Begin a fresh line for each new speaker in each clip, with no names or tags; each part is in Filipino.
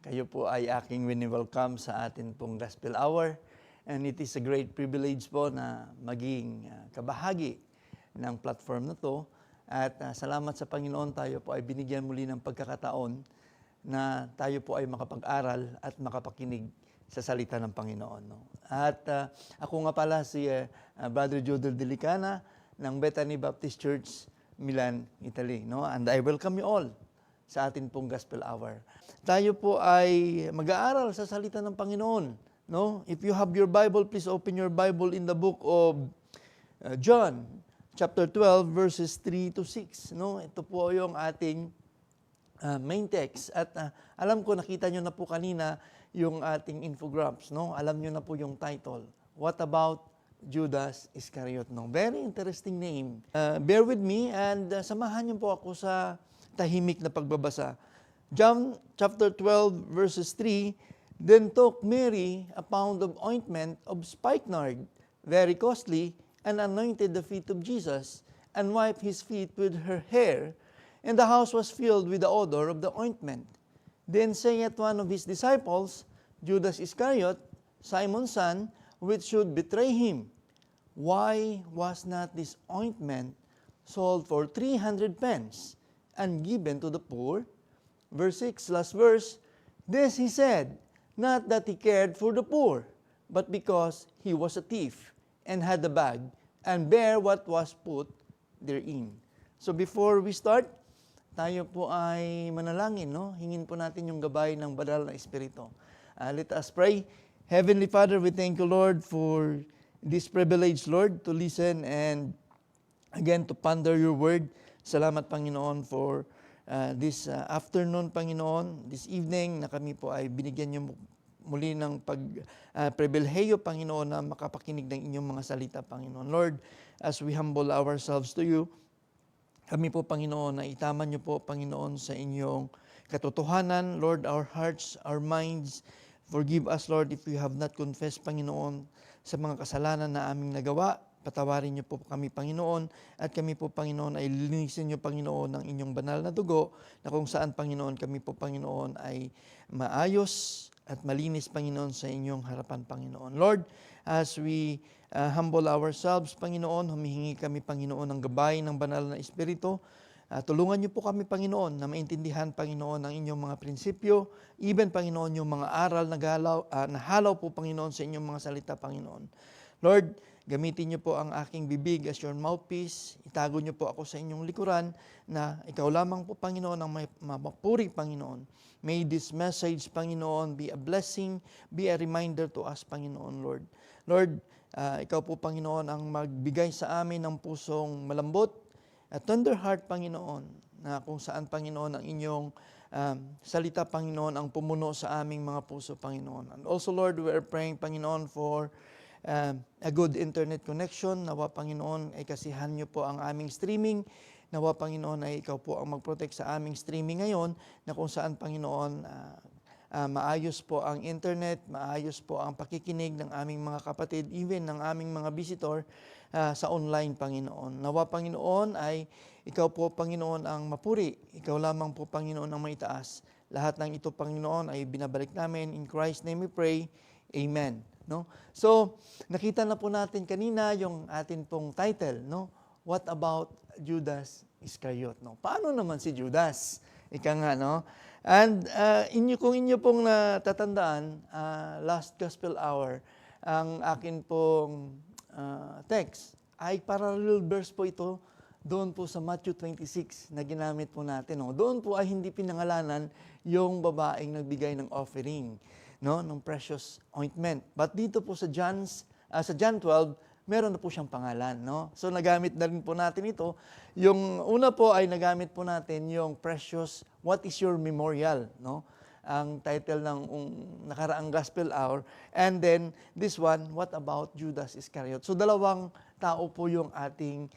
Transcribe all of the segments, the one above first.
Kayo po ay aking wini-welcome sa atin pong Gospel Hour. And it is a great privilege po na maging kabahagi ng platform na to. At salamat sa Panginoon, tayo po ay binigyan muli ng pagkakataon na tayo po ay makapag-aral at makapakinig sa salita ng Panginoon. No? At ako nga pala si Brother Jodel Delicana ng Bethany Baptist Church, Milan, Italy. No? And I welcome you all sa atin pong Gospel Hour. Tayo po ay mag-aaral sa salita ng Panginoon. No? If you have your Bible, please open your Bible in the book of John, chapter 12, verses 3 to 6. No? Ito po yung ating main text. At alam ko, nakita nyo na po kanina yung ating infographs. No? Alam nyo na po yung title. What about Judas Iscariot? No? Very interesting name. Bear with me and samahan nyo po ako sa tahimik na pagbabasa. John chapter 12 verses 3, Then took Mary a pound of ointment of spikenard, very costly, and anointed the feet of Jesus, and wiped his feet with her hair, and the house was filled with the odor of the ointment. Then saith one of his disciples, Judas Iscariot, Simon's son, which should betray him, Why was not this ointment sold for 300 pence? And given to the poor. Verse 6, last verse, This he said, not that he cared for the poor, but because he was a thief, and had a bag, and bare what was put therein. So before we start, tayo po ay manalangin, no? Hingin po natin yung gabay ng Banal na Espiritu. Let us pray. Heavenly Father, we thank you, Lord, for this privilege, Lord, to listen and again to ponder your word. Salamat, Panginoon, for this afternoon, Panginoon, this evening na kami po ay binigyan niyo muli ng pagpribilehyo, Panginoon, na makapakinig ng inyong mga salita, Panginoon. Lord, as we humble ourselves to you, kami po, Panginoon, na itama niyo po, Panginoon, sa inyong katotohanan. Lord, our hearts, our minds, forgive us, Lord, if we have not confessed, Panginoon, sa mga kasalanan na aming nagawa. Patawarin niyo po kami, Panginoon, at kami po, Panginoon, ay linisin niyo, Panginoon, ng inyong banal na dugo, na kung saan, Panginoon, kami po, Panginoon, ay maayos at malinis, Panginoon, sa inyong harapan, Panginoon. Lord, as we humble ourselves, Panginoon, humihingi kami, Panginoon, ng gabay ng banal na Espiritu. Tulungan niyo po kami, Panginoon, na maintindihan, Panginoon, ang inyong mga prinsipyo, even, Panginoon, yung mga aral na halaw po, Panginoon, sa inyong mga salita, Panginoon. Lord, gamitin niyo po ang aking bibig as your mouthpiece. Itago niyo po ako sa inyong likuran na ikaw lamang po, Panginoon, ang may mapuri, Panginoon. May this message, Panginoon, be a blessing, be a reminder to us, Panginoon, Lord. Lord, ikaw po, Panginoon, ang magbigay sa amin ng pusong malambot at tender heart, Panginoon, na kung saan, Panginoon, ang inyong salita, Panginoon, ang pumuno sa aming mga puso, Panginoon. And also, Lord, we are praying, Panginoon, for a good internet connection. Nawa, Panginoon, ay kasihan niyo po ang aming streaming. Nawa, Panginoon, ay ikaw po ang mag-protect sa aming streaming ngayon, na kung saan, Panginoon, maayos po ang internet, maayos po ang pakikinig ng aming mga kapatid, even ng aming mga visitor sa online, Panginoon. Nawa, Panginoon, ay ikaw po, Panginoon, ang mapuri. Ikaw lamang po, Panginoon, ang maitaas. Lahat ng ito, Panginoon, ay binabalik namin. In Christ's name we pray. Amen. No? So, nakita na po natin kanina yung atin pong title, no? What about Judas Iscariot? No? Paano naman si Judas? Ika nga, no? And kung inyo pong natatandaan, last Gospel Hour, ang akin pong text ay parallel verse po ito doon po sa Matthew 26 na ginamit po natin. No? Doon po ay hindi pinangalanan yung babaeng nagbigay ng offering, no, ng precious ointment. But dito po sa John 12, meron na po siyang pangalan, no? So nagamit na rin po natin ito. Yung una po ay nagamit po natin yung precious, what is your memorial, no? Ang title ng nakaraang Gospel Hour. And then this one, what about Judas Iscariot? So dalawang tao po yung ating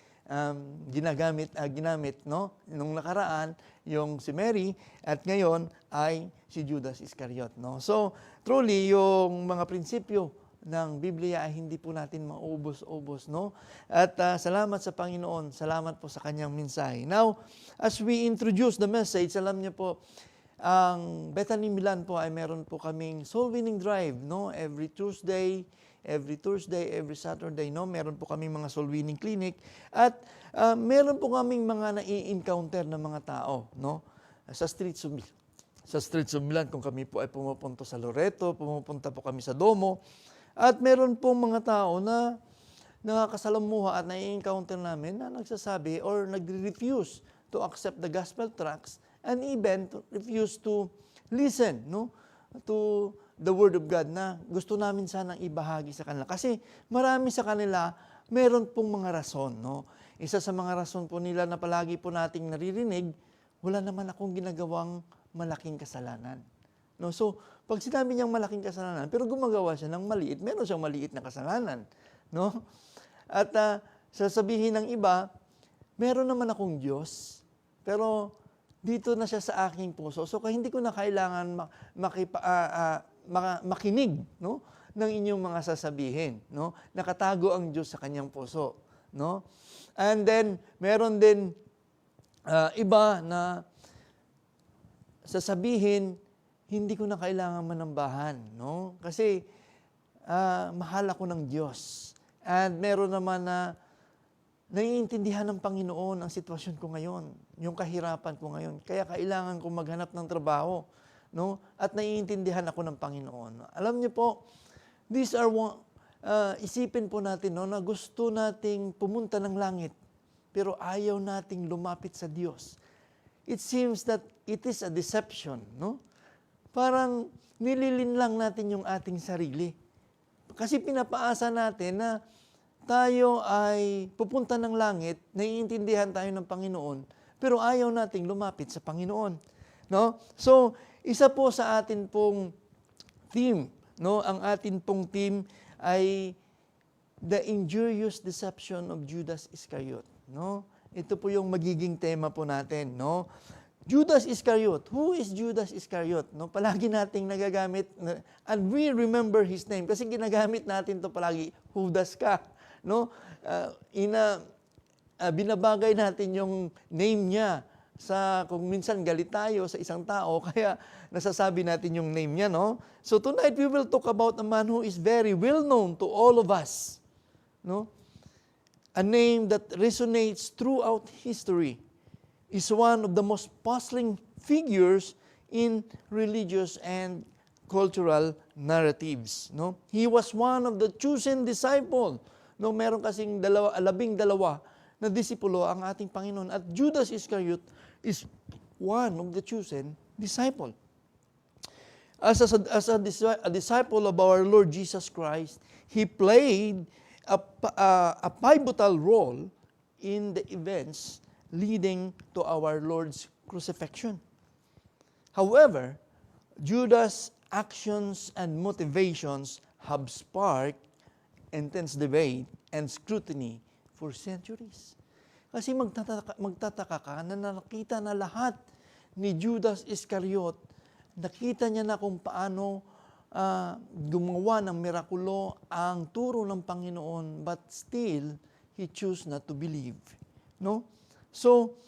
ginamit, no? Nung nakaraan, yung si Mary, at ngayon ay si Judas Iscariot, no? So, truly, yung mga prinsipyo ng Biblia ay hindi po natin maubos-ubos, no? At salamat sa Panginoon, salamat po sa kanyang mensahe. Now, as we introduce the message, alam niyo po, Ang Bethany Milan po ay meron po kaming soul winning drive, no? Every Tuesday, every Saturday, no? Meron po kaming mga soul winning clinic at meron po kaming mga nai-encounter na mga tao, no? Sa streets of Milan kung kami po ay pumupunta sa Loreto, pumupunta po kami sa Domo. At meron pong mga tao na nakakasalamuha at nai-encounter namin na nagsasabi or nagre-refuse to accept the gospel tracts and even to refuse to listen, no, to the Word of God na gusto namin sanang ibahagi sa kanila. Kasi marami sa kanila, meron pong mga rason. No? Isa sa mga rason po nila na palagi po nating naririnig, wala naman akong ginagawang malaking kasalanan. No? So, pag sinabi niyang malaking kasalanan, pero gumagawa siya ng maliit, meron siyang maliit na kasalanan. No? At sasabihin ng iba, meron naman akong Diyos, pero dito na siya sa aking puso. So, kaya hindi ko na kailangan makinig, no, ng inyong mga sasabihin. No? Nakatago ang Diyos sa kanyang puso. No? And then, meron din iba na sasabihin, hindi ko na kailangan manambahan. No? Kasi, mahal ako ng Diyos. And meron naman na naiintindihan ng Panginoon ang sitwasyon ko ngayon, yung kahirapan ko ngayon. Kaya kailangan kong maghanap ng trabaho. No? At naiintindihan ako ng Panginoon. Alam niyo po, these are isipin po natin, no, na gusto nating pumunta ng langit, pero ayaw nating lumapit sa Diyos. It seems that it is a deception. No? Parang nililinlang natin yung ating sarili. Kasi pinapaasa natin na tayo ay pupunta ng langit, naiintindihan tayo ng Panginoon, pero ayaw nating lumapit sa Panginoon. No? So, isa po sa atin pong theme, no? Ang atin pong theme ay the injurious deception of Judas Iscariot. No? Ito po yung magiging tema po natin. No? Judas Iscariot. Who is Judas Iscariot? No? Palagi nating nagagamit, and we remember his name kasi ginagamit natin to palagi, Judas ka. No? Binabagay natin yung name niya sa kung minsan galit tayo sa isang tao, kaya nasasabi natin yung name niya, no? So tonight we will talk about a man who is very well known to all of us, no? A name that resonates throughout history, is one of the most puzzling figures in religious and cultural narratives, no? He was one of the chosen disciple. No, meron kasing 12 na disipulo ang ating Panginoon at Judas Iscariot is one of the chosen disciple. As a disciple of our Lord Jesus Christ, he played a pivotal role in the events leading to our Lord's crucifixion. However, Judas' actions and motivations have sparked intense debate and scrutiny for centuries. Kasi magtataka ka na nakita na lahat ni Judas Iscariot, nakita niya na kung paano gumawa ng mirakulo ang turo ng Panginoon, but still, he chose not to believe. No? So,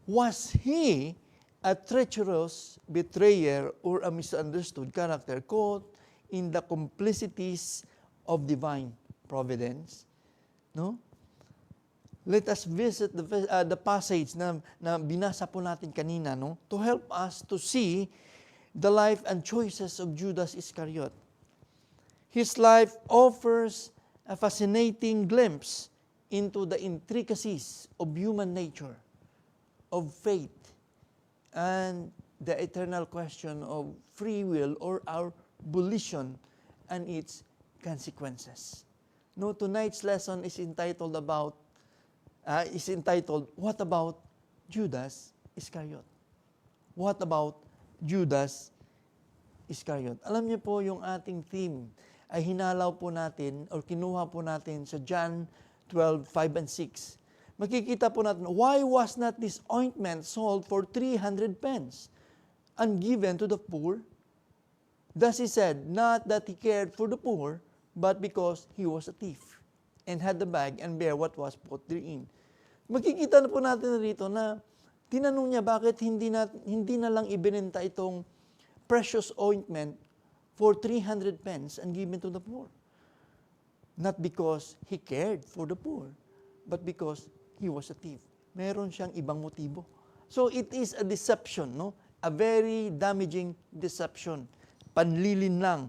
was he a treacherous betrayer or a misunderstood character caught in the complicities of divine providence? No? Let us visit the passage na binasa po natin kanina, no, to help us to see the life and choices of Judas Iscariot. His life offers a fascinating glimpse into the intricacies of human nature, of faith, and the eternal question of free will or our volition and its consequences. No, tonight's lesson is entitled, What About Judas Iscariot? What about Judas Iscariot? Alam niyo po, yung ating theme ay hinalaw po natin or kinuha po natin sa John 12:5 and 6. Makikita po natin, why was not this ointment sold for 300 pence and given to the poor? Thus he said, not that he cared for the poor, but because he was a thief and had the bag and bear what was put therein. Makikita na po natin rito na Tinanong niya bakit hindi na lang ibinenta itong precious ointment for 300 pence and given to the poor. Not because he cared for the poor, but because he was a thief. Meron siyang ibang motibo. So it is a deception, no? A very damaging deception. Panlilin lang.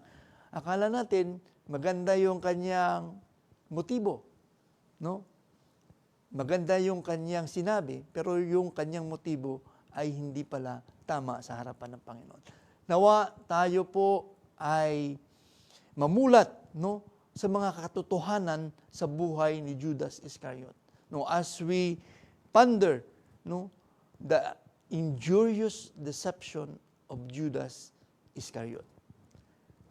Akala natin maganda yung kanyang motibo, no? Maganda yung kanyang sinabi, pero yung kanyang motibo ay hindi pala tama sa harapan ng Panginoon. Nawa tayo po ay mamulat, no, sa mga katotohanan sa buhay ni Judas Iscariot. No, as we ponder, no, the injurious deception of Judas Iscariot.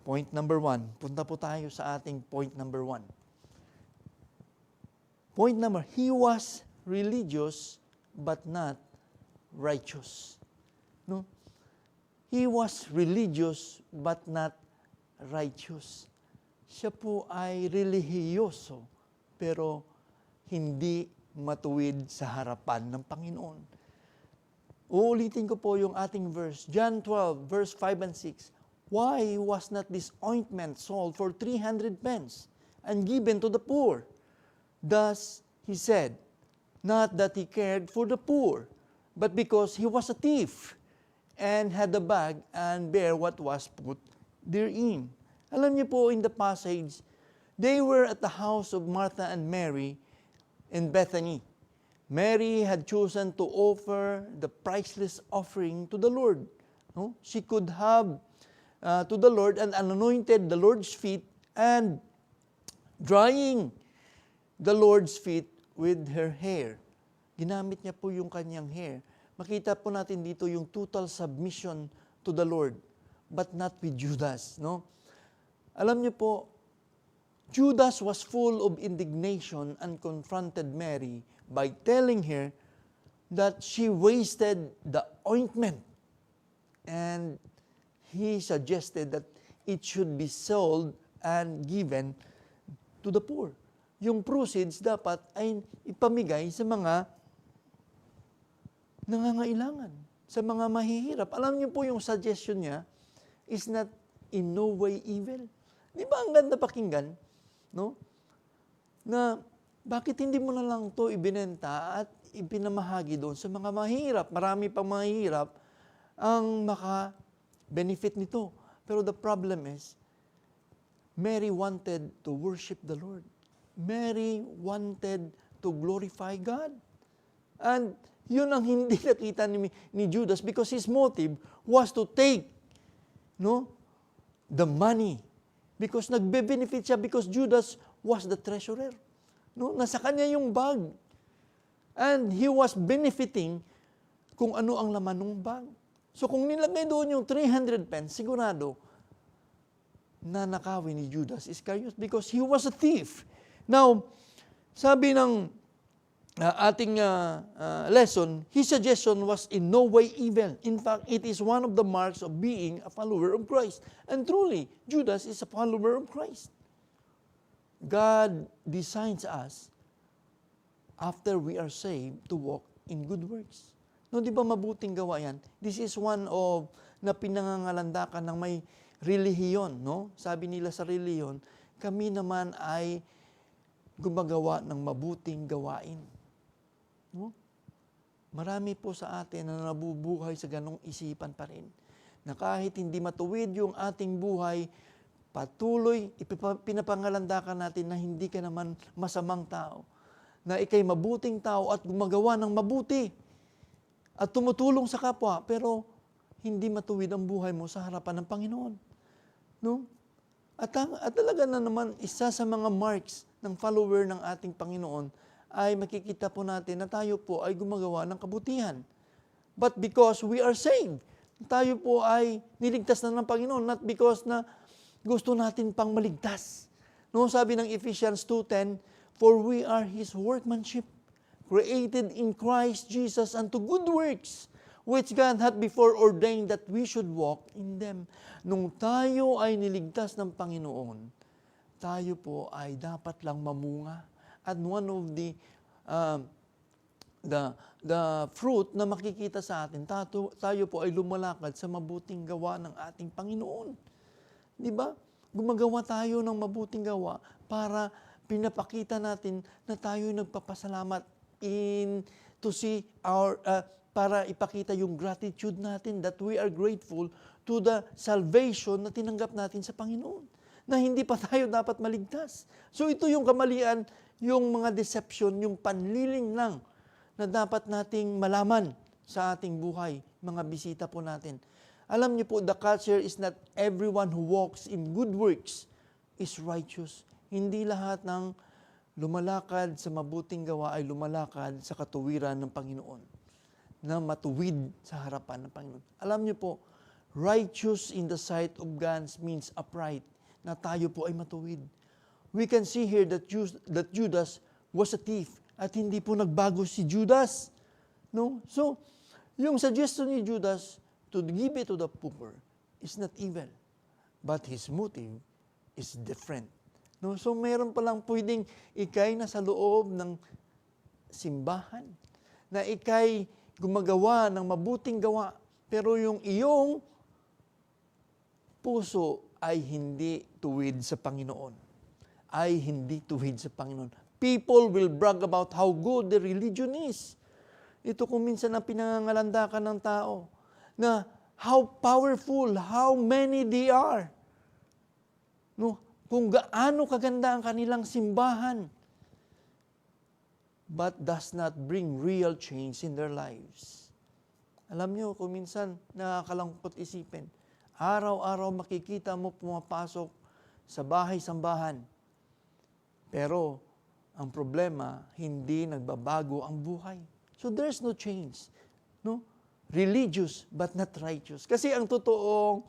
Point number 1. Punta po tayo sa ating point number 1. He was religious but not righteous. No? He was religious but not righteous. Siya po ay relihiyoso pero hindi matuwid sa harapan ng Panginoon. Uulitin ko po yung ating verse, John 12, verse 5 and 6. Why was not this ointment sold for 300 pence and given to the poor? Thus, he said, not that he cared for the poor, but because he was a thief and had a bag and bare what was put therein. Alam niyo po, in the passage, they were at the house of Martha and Mary in Bethany. Mary had chosen to offer the priceless offering to the Lord. No? She could have to the Lord and anointed the Lord's feet and drying the Lord's feet with her hair. Ginamit niya po yung kanyang hair. Makita po natin dito yung total submission to the Lord, but not with Judas. No? Alam niyo po, Judas was full of indignation and confronted Mary by telling her that she wasted the ointment. And he suggested that it should be sold and given to the poor. Yung proceeds dapat ay ipamigay sa mga nangangailangan, sa mga mahihirap. Alam niyo po yung suggestion niya is not in no way evil. Di ba ang ganda pakinggan? No? Na bakit hindi mo na lang to ibinenta at ipinamahagi doon sa mga mahirap? Marami pang mahirap ang maka-benefit nito. Pero the problem is, Mary wanted to worship the Lord. Mary wanted to glorify God. And yun ang hindi nakita ni Judas because his motive was to take the money. Because nagbe-benefit siya because Judas was the treasurer. No? Nasa kanya yung bag. And he was benefiting kung ano ang laman ng bag. So kung nilagay doon yung 300 pence, sigurado na nakawin ni Judas Iscariot because he was a thief. Now, sabi ng ating lesson, his suggestion was in no way evil. In fact, it is one of the marks of being a follower of Christ. And truly, Judas is a follower of Christ. God designs us after we are saved to walk in good works. No, di ba mabuting gawa yan? This is one of na pinangangalandakan ng may relihiyon. No? Sabi nila sa relihiyon, kami naman ay gumagawa ng mabuting gawain. No? Marami po sa atin na nabubuhay sa ganong isipan pa rin. Na kahit hindi matuwid yung ating buhay, patuloy, pinapangalandakan natin na hindi ka naman masamang tao. Na ikay mabuting tao at gumagawa ng mabuti. At tumutulong sa kapwa, pero hindi matuwid ang buhay mo sa harapan ng Panginoon. No? At talaga na naman, isa sa mga marks ng follower ng ating Panginoon ay makikita po natin na tayo po ay gumagawa ng kabutihan. But because we are saved, tayo po ay niligtas na ng Panginoon, not because na gusto natin pang maligtas. No, sabi ng Ephesians 2:10, for we are His workmanship, created in Christ Jesus unto good works, which God hath before ordained that we should walk in them. Nung tayo ay niligtas ng Panginoon, tayo po ay dapat lang mamunga. At one of the fruit na makikita sa atin. Tayo po ay lumalakad sa mabuting gawa ng ating Panginoon. Di ba? Gumagawa tayo ng mabuting gawa para pinapakita natin na tayo nagpapasalamat to see para ipakita yung gratitude natin that we are grateful to the salvation na tinanggap natin sa Panginoon. Na hindi pa tayo dapat maligtas. So ito yung kamalian, yung mga deception, yung panliling lang na dapat nating malaman sa ating buhay, mga bisita po natin. Alam niyo po, the culture is not everyone who walks in good works is righteous. Hindi lahat ng lumalakad sa mabuting gawa ay lumalakad sa katuwiran ng Panginoon, na matuwid sa harapan ng Panginoon. Alam niyo po, righteous in the sight of God means upright, na tayo po ay matuwid. We can see here that Judas was a thief at hindi po nagbago si Judas. No? So, yung suggestion ni Judas to give it to the poor is not evil, but his motive is different. No? So, meron palang pwedeng ikay na sa loob ng simbahan, na ikay gumagawa ng mabuting gawa, pero yung iyong puso ay hindi tuwid sa Panginoon. Ay hindi tuwid sa Panginoon. People will brag about how good the religion is. Ito kung minsan ang pinangangalandakan ng tao, na how powerful, how many they are. No? Kung gaano kaganda ang kanilang simbahan, but does not bring real change in their lives. Alam nyo, kung minsan nakakalangkot isipin, araw-araw makikita mo pumapasok sa bahay-sambahan. Pero, ang problema, hindi nagbabago ang buhay. So, there's no change. No? Religious, but not righteous. Kasi ang totoong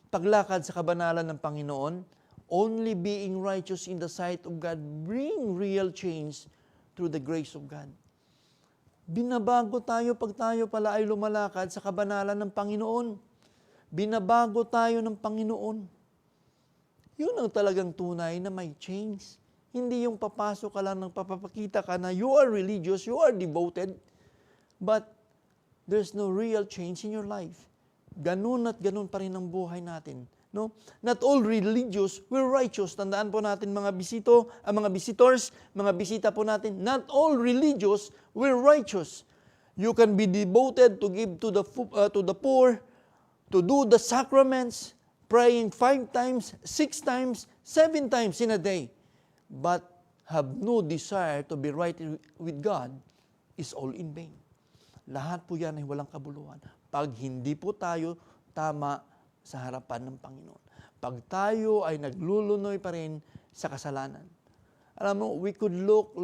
paglakad sa kabanalan ng Panginoon, only being righteous in the sight of God, bring real change through the grace of God. Binabago tayo pag tayo pala ay lumalakad sa kabanalan ng Panginoon. Binabago tayo ng Panginoon. Yun ang talagang tunay na may change. Hindi yung papasok ka lang ng papapakita ka na you are religious, you are devoted, but there's no real change in your life. Ganun at ganun pa rin ang buhay natin. No? Not all religious were righteous. Tandaan po natin mga visitors, mga bisita po natin, not all religious were righteous. You can be devoted to give to the poor, to do the sacraments, praying 5 times, 6 times, 7 times in a day, but have no desire to be right with God is all in vain. Lahat po yan ay walang kabuluhan. Pag hindi po tayo tama sa harapan ng Panginoon. Pag tayo ay naglulunoy pa rin sa kasalanan. Alam mo, we could look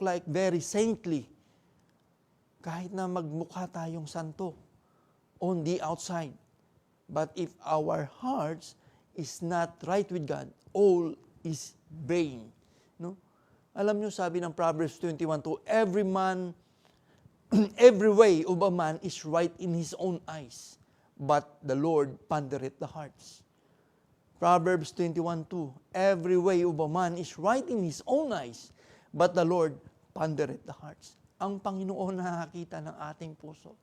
like very saintly kahit na magmukha tayong santo on the outside. But if our hearts is not right with God, all is vain. No? Alam nyo, sabi ng Proverbs 21:2, every way of a man is right in his own eyes, but the Lord pondereth the hearts. Proverbs 21:2, every way of a man is right in his own eyes, but the Lord pondereth the hearts. Ang Panginoon nakakita ng ating puso.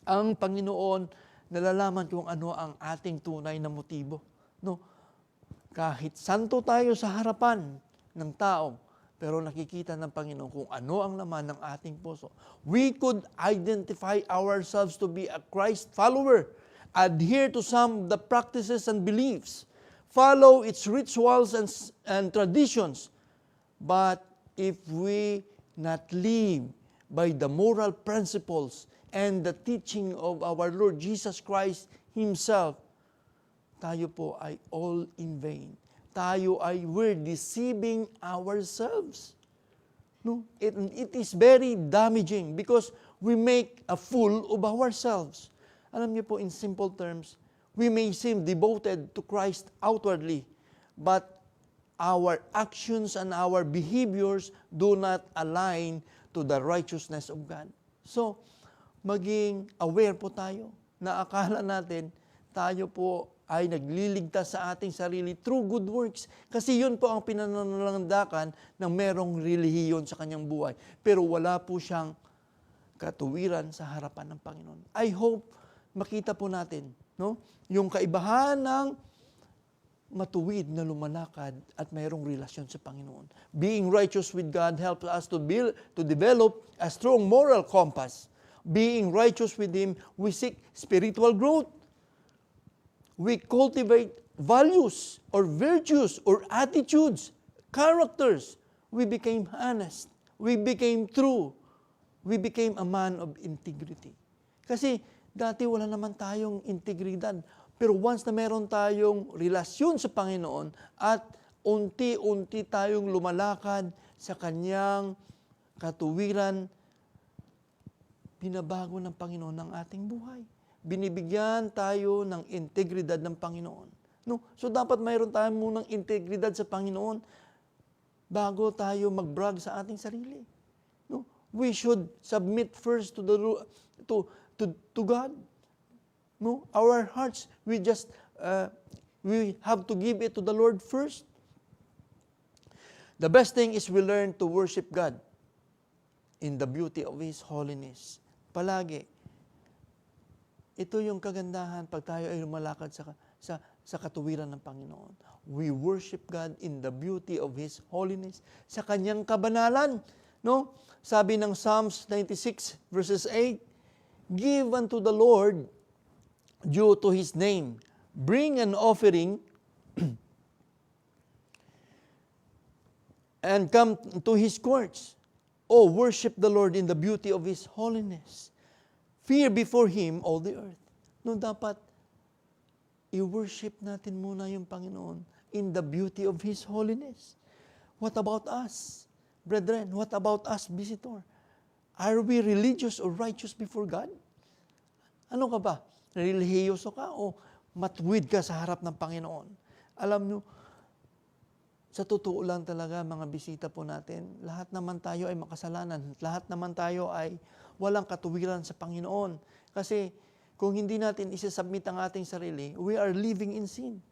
Ang Panginoon nalalaman kung ano ang ating tunay na motibo. No? Kahit santo tayo sa harapan ng tao, pero nakikita ng Panginoon kung ano ang laman ng ating puso. We could identify ourselves to be a Christ follower, adhere to some of the practices and beliefs, follow its rituals and traditions. But if we not live by the moral principles and the teaching of our Lord Jesus Christ Himself, tayo po ay all in vain. We're deceiving ourselves. No? It is very damaging because we make a fool of ourselves. Alam niyo po, in simple terms, we may seem devoted to Christ outwardly, but our actions and our behaviors do not align to the righteousness of God. So, maging aware po tayo na akala natin tayo po ay nagliligtas sa ating sarili through good works. Kasi yun po ang pinanalandakan ng merong relihiyon sa kanyang buhay. Pero wala po siyang katuwiran sa harapan ng Panginoon. I hope makita po natin, no, yung kaibahan ng matuwid na lumalakad at mayroong relasyon sa Panginoon. Being righteous with God helps us to develop a strong moral compass. Being righteous with Him, we seek spiritual growth. We cultivate values or virtues or attitudes, characters. We became honest. We became true. We became a man of integrity. Kasi dati wala naman tayong integridad. Pero once na meron tayong relasyon sa Panginoon at unti-unti tayong lumalakad sa Kanyang katuwiran, binabago ng Panginoon ang ating buhay. Binibigyan tayo ng integridad ng Panginoon. No? So dapat mayroon tayo munang integridad sa Panginoon bago tayo mag-brag sa ating sarili. No? We should submit first to God. No, our hearts, we have to give it to the Lord first. The best thing is we learn to worship God in the beauty of His holiness. Palagi, ito yung kagandahan pag tayo ay lumalakad sa katuwiran ng Panginoon. We worship God in the beauty of His holiness, sa Kanyang kabanalan. No? Sabi ng Psalms 96 verses 8, give unto the Lord due to His name. Bring an offering and come to His courts. Oh, worship the Lord in the beauty of His holiness. Fear before Him all the earth. No, dapat i-worship natin muna yung Panginoon in the beauty of His holiness. What about us, brethren? What about us, visitor? Are we religious or righteous before God? Ano ka ba? Relihiyoso ka o matuwid ka sa harap ng Panginoon? Alam nyo, sa totoo lang talaga mga bisita po natin, lahat naman tayo ay makasalanan. Lahat naman tayo ay walang katuwiran sa Panginoon. Kasi kung hindi natin isasubmit ang ating sarili, we are living in sin.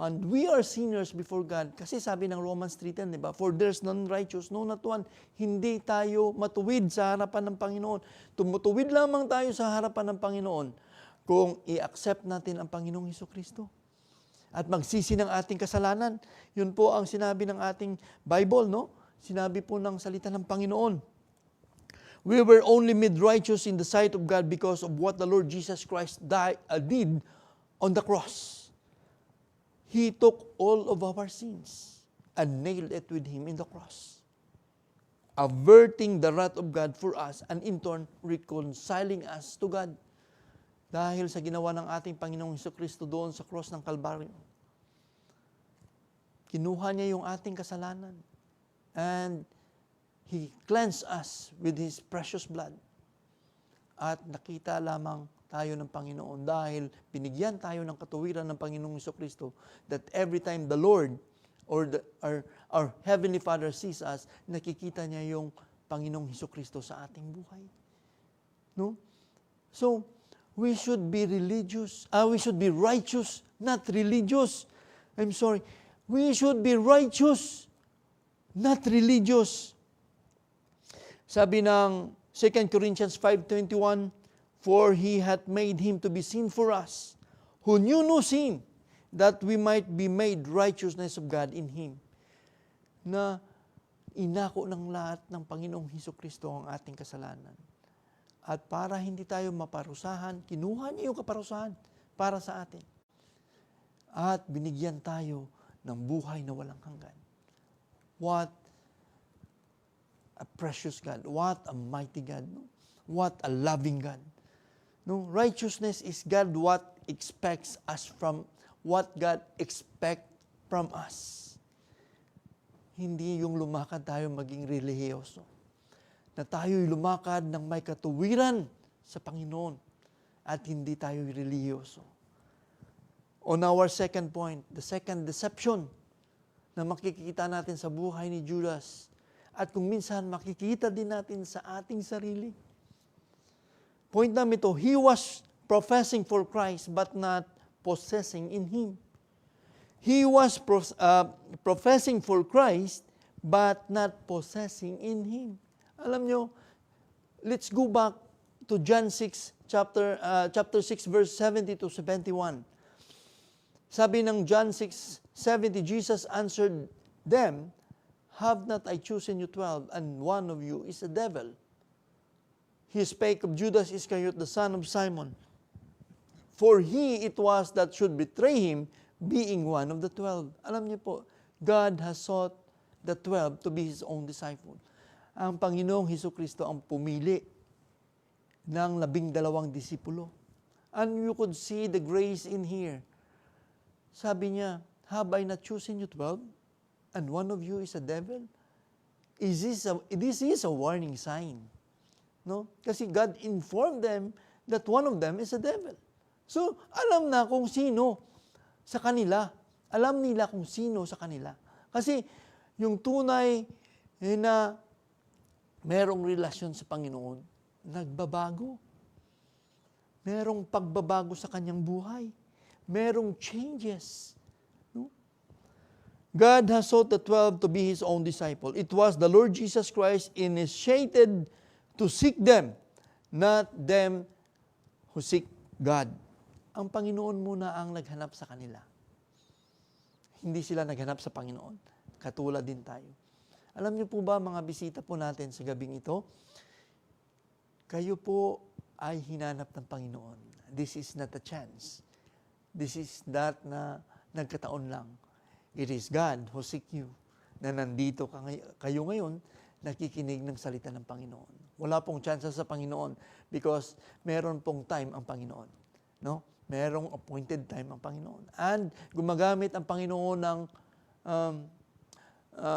And we are sinners before God. Kasi sabi ng Romans 3:10, di ba? For there's none righteous, no not one. Hindi tayo matuwid sa harapan ng Panginoon. Tumutuwid lamang tayo sa harapan ng Panginoon kung i-accept natin ang Panginoong Hesukristo at magsisi ng ating kasalanan. Yun po ang sinabi ng ating Bible, no? Sinabi po ng salita ng Panginoon. We were only made righteous in the sight of God because of what the Lord Jesus Christ did on the cross. He took all of our sins and nailed it with Him in the cross, averting the wrath of God for us and in turn reconciling us to God. Dahil sa ginawa ng ating Panginoong Hesukristo doon sa cross ng Kalbaryo, kinuha niya yung ating kasalanan and He cleansed us with His precious blood. At nakita lamang tayo ng Panginoon dahil binigyan tayo ng katuwiran ng Panginoong Hesukristo that every time the Lord or our Heavenly Father sees us, nakikita niya yung Panginoong Hesukristo sa ating buhay. No? So, we should be religious. We should be righteous, not religious. I'm sorry. We should be righteous, not religious. Sabi ng 2 Corinthians 5:21, for He hath made Him to be sin for us, who knew no sin, that we might be made righteousness of God in Him. Na inako ng lahat ng Panginoong Hesukristo ang ating kasalanan. At para hindi tayo maparusahan, kinuha niya yung kaparusahan para sa atin. At binigyan tayo ng buhay na walang hanggan. What a precious God. What a mighty God. No? What a loving God. No? Righteousness is God what expects us from, what God expects from us. Hindi yung lumakad tayo maging relihiyoso. Na tayo'y lumakad ng may katuwiran sa Panginoon at hindi tayo relihiyoso. On our second point, the second deception na makikita natin sa buhay ni Judas at kung minsan makikita din natin sa ating sarili. Point namin ito, he was professing for Christ but not possessing in Him. He was professing for Christ, but not possessing in Him. Alam nyo, let's go back to John 6, chapter 6, verse 70 to 71. Sabi ng John 6:70, Jesus answered them, "Have not I chosen you 12, and one of you is a devil?" He spake of Judas Iscariot, the son of Simon. For he it was that should betray him, being one of the 12. Alam niyo po, God has sought the 12 to be His own disciple. Ang Panginoong Hesukristo ang pumili ng 12 disipulo. And you could see the grace in here. Sabi niya, "Have I not chosen you 12? And one of you is a devil?" This is a warning sign. No? Kasi God informed them that one of them is a devil. So, alam na kung sino sa kanila. Alam nila kung sino sa kanila. Kasi yung tunay na merong relasyon sa Panginoon, nagbabago. Merong pagbabago sa kanyang buhay. Merong changes. No? God has sought the 12 to be His own disciple. It was the Lord Jesus Christ initiated to seek them, not them who seek God. Ang Panginoon muna ang naghanap sa kanila. Hindi sila naghanap sa Panginoon. Katulad din tayo. Alam niyo po ba, mga bisita po natin sa gabing ito, kayo po ay hinanap ng Panginoon. This is not a chance. This is not na nagkataon lang. It is God who seek you, na nandito kayo ngayon, nakikinig ng salita ng Panginoon. Wala pong chance sa Panginoon because meron pong time ang Panginoon. No? Merong appointed time ang Panginoon. And gumagamit ang Panginoon ng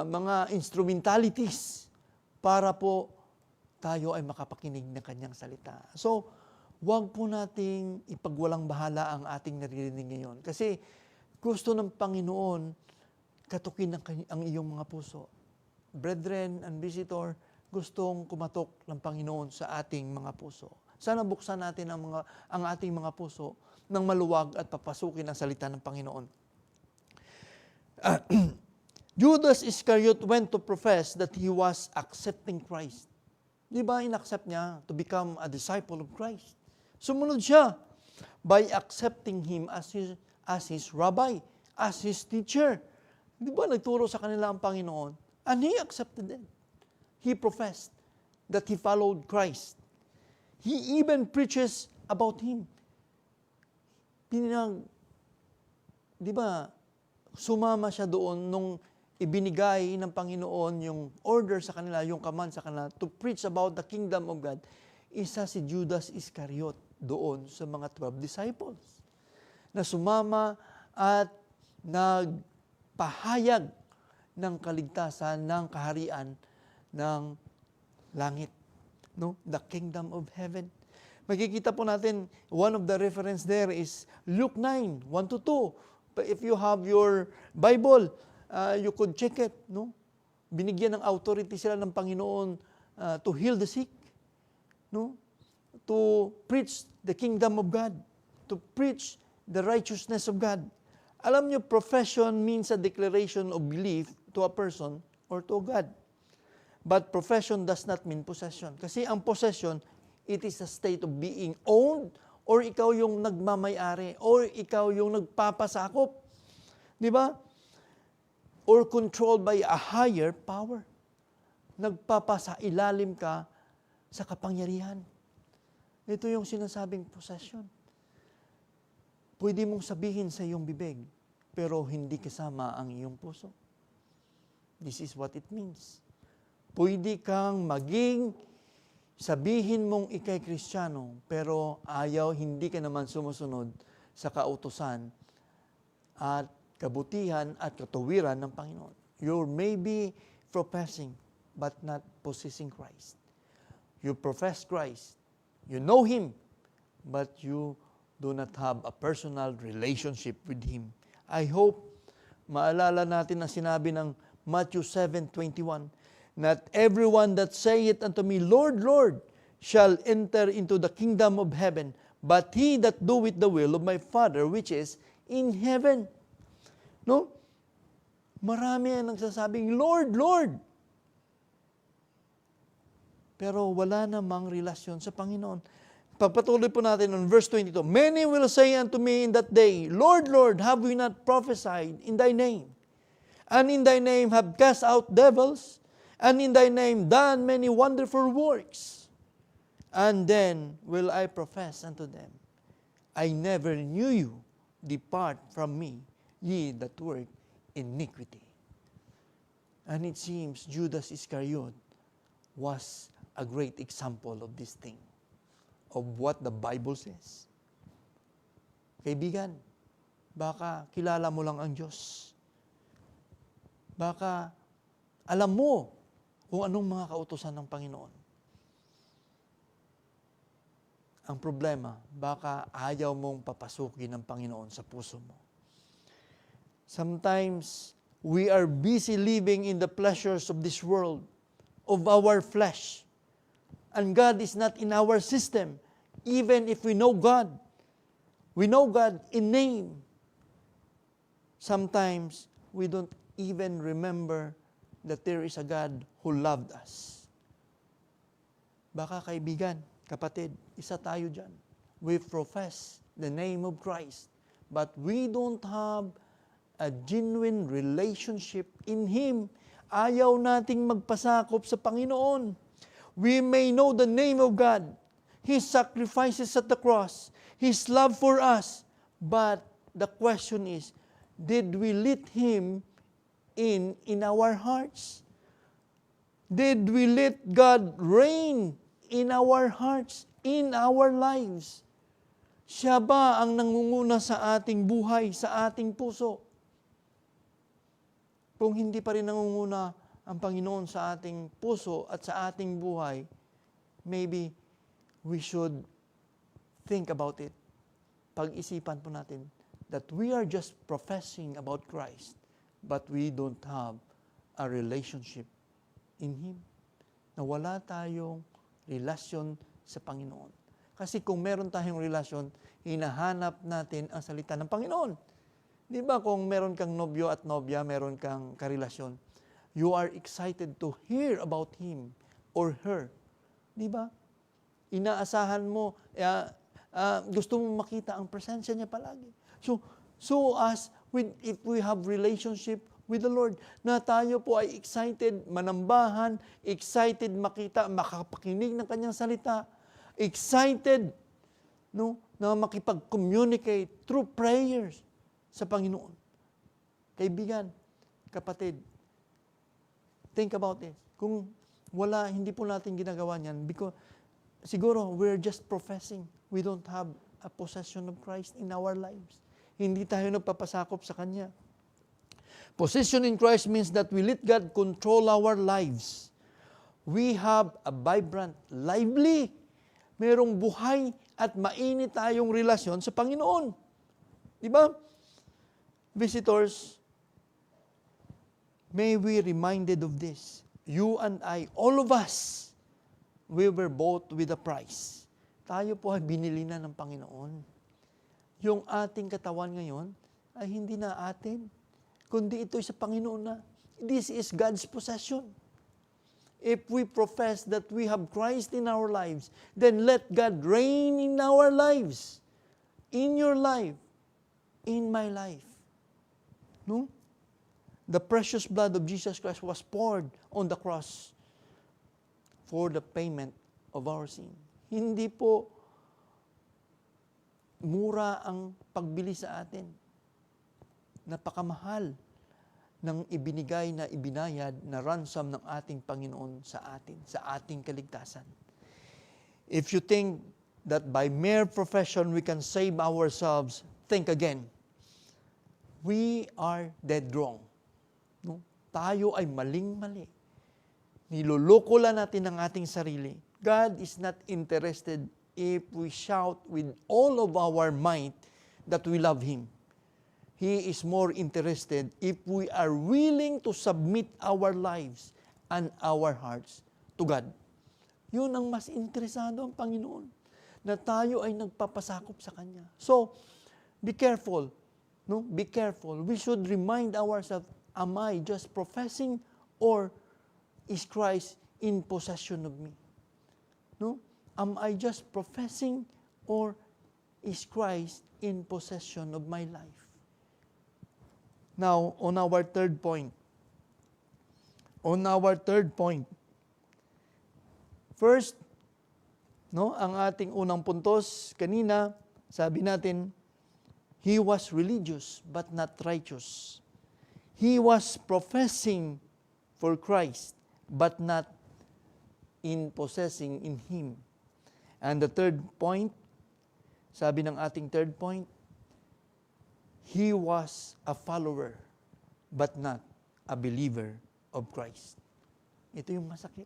mga instrumentalities para po tayo ay makapakinig ng kanyang salita. So, huwag po nating ipagwalang bahala ang ating naririnig ngayon. Kasi gusto ng Panginoon katukin ang iyong mga puso. Brethren and visitor, gustong kumatok ng Panginoon sa ating mga puso. Sana buksan natin ang ating mga puso ng maluwag at papasukin ang salita ng Panginoon. Judas Iscariot went to profess that he was accepting Christ. Di ba inaccept niya to become a disciple of Christ? Sumunod siya by accepting Him as his rabbi, as His teacher. Di ba nagturo sa kanila ang Panginoon? And He accepted it. He professed that He followed Christ. He even preaches about Him. Di ba, sumama siya doon nung ibinigay ng Panginoon yung order sa kanila, yung command sa kanila to preach about the kingdom of God. Isa si Judas Iscariot doon sa mga 12 disciples na sumama at nagpahayag ng kaligtasan, ng kaharian ng langit. No? The kingdom of heaven. Makikita po natin, one of the reference there is Luke 9, 1-2. If you have your Bible, you could check it. No? Binigyan ng authority sila ng Panginoon to heal the sick. No? To preach the kingdom of God. To preach the righteousness of God. Alam niyo, profession means a declaration of belief to a person or to God. But profession does not mean possession. Kasi ang possession, it is a state of being owned or ikaw yung nagmamayari or ikaw yung nagpapasakop. Di ba? Or controlled by a higher power. Nagpapasailalim ka sa kapangyarihan. Ito yung sinasabing possession. Pwede mong sabihin sa iyong bibig, pero hindi kasama ang iyong puso. This is what it means. Pwede kang sabihin mong ikay Kristiyano, pero hindi ka naman sumusunod sa kautusan at kabutihan at katuwiran ng Panginoon. You may be professing, but not possessing Christ. You profess Christ. You know Him, but you do not have a personal relationship with Him. I hope maalala natin ang sinabi ng Matthew 7:21, "Not everyone that saith unto me, Lord, Lord, shall enter into the kingdom of heaven, but he that doeth the will of my Father which is in heaven. No? Marami ang nagsasabing, Lord, Lord. Pero wala namang relasyon sa Panginoon. Pagpatuloy po natin on verse 22. Many will say unto me in that day, Lord, Lord, have we not prophesied in thy name? And in thy name have cast out devils? And in thy name done many wonderful works? And then will I profess unto them, I never knew you. Depart from me, ye that work iniquity. And it seems Judas Iscariot was a great example of this thing, of what the Bible says. Kaibigan, baka kilala mo lang ang Diyos. Baka alam mo kung anong mga kautusan ng Panginoon. Ang problema, baka ayaw mong papasukin ng Panginoon sa puso mo. Sometimes, we are busy living in the pleasures of this world, of our flesh. And God is not in our system. Even if we know God in name. Sometimes, we don't even remember that there is a God who loved us. Baka kaibigan, kapatid, isa tayo dyan. We profess the name of Christ, but we don't have a genuine relationship in Him. Ayaw nating magpasakop sa Panginoon. We may know the name of God, His sacrifices at the cross, His love for us, but the question is, did we let Him in our hearts? Did we let God reign in our hearts, in our lives? Siya ba ang nangunguna sa ating buhay, sa ating puso? Kung hindi pa rin nangunguna ang Panginoon sa ating puso at sa ating buhay, maybe we should think about it. Pag-isipan po natin that we are just professing about Christ, but we don't have a relationship in Him. Na wala tayong relasyon sa Panginoon. Kasi kung meron tayong relasyon, hinahanap natin ang salita ng Panginoon. Di ba kung meron kang nobyo at nobya, meron kang karelasyon, you are excited to hear about him or her. Di ba? Inaasahan mo, gusto mo makita ang presensya niya palagi. So as if we have relationship with the Lord, na tayo po ay excited manambahan, excited makita, makapakinig ng kanyang salita, excited na makipag-communicate through prayers sa Panginoon. Kaibigan, kapatid, think about it. Kung hindi po natin ginagawa niyan, because siguro we're just professing. We don't have a possession of Christ in our lives. Hindi tayo nagpapasakop sa Kanya. Possession in Christ means that we let God control our lives. We have a vibrant, lively, merong buhay at mainit tayong relasyon sa Panginoon. Di ba? Visitors, may we reminded of this. You and I, all of us, we were bought with a price. Tayo po ay binili na ng Panginoon. Yung ating katawan ngayon ay hindi na atin, kundi ito sa Panginoon na. This is God's possession. If we profess that we have Christ in our lives, then let God reign in our lives. In your life. In my life. No? The precious blood of Jesus Christ was poured on the cross for the payment of our sin. Hindi po mura ang pagbili sa atin. Napakamahal ng ibinigay na ibinayad na ransom ng ating Panginoon sa atin, sa ating kaligtasan. If you think that by mere profession we can save ourselves, think again. We are dead wrong. No? Tayo ay maling-mali. Niloloko lang natin ang ating sarili. God is not interested if we shout with all of our might that we love Him. He is more interested if we are willing to submit our lives and our hearts to God. Yun ang mas interesado ang Panginoon. na tayo ay nagpapasakop sa Kanya. So, be careful. No? Be careful. We should remind ourselves, am I just professing or is Christ in possession of me? No? Am I just professing or is Christ in possession of my life? Now, on our third point. First, no, ang ating unang puntos kanina, sabi natin, he was religious but not righteous. He was professing for Christ but not in possessing in Him. And the third point, sabi ng ating third point, he was a follower but not a believer of Christ. Ito yung masakit.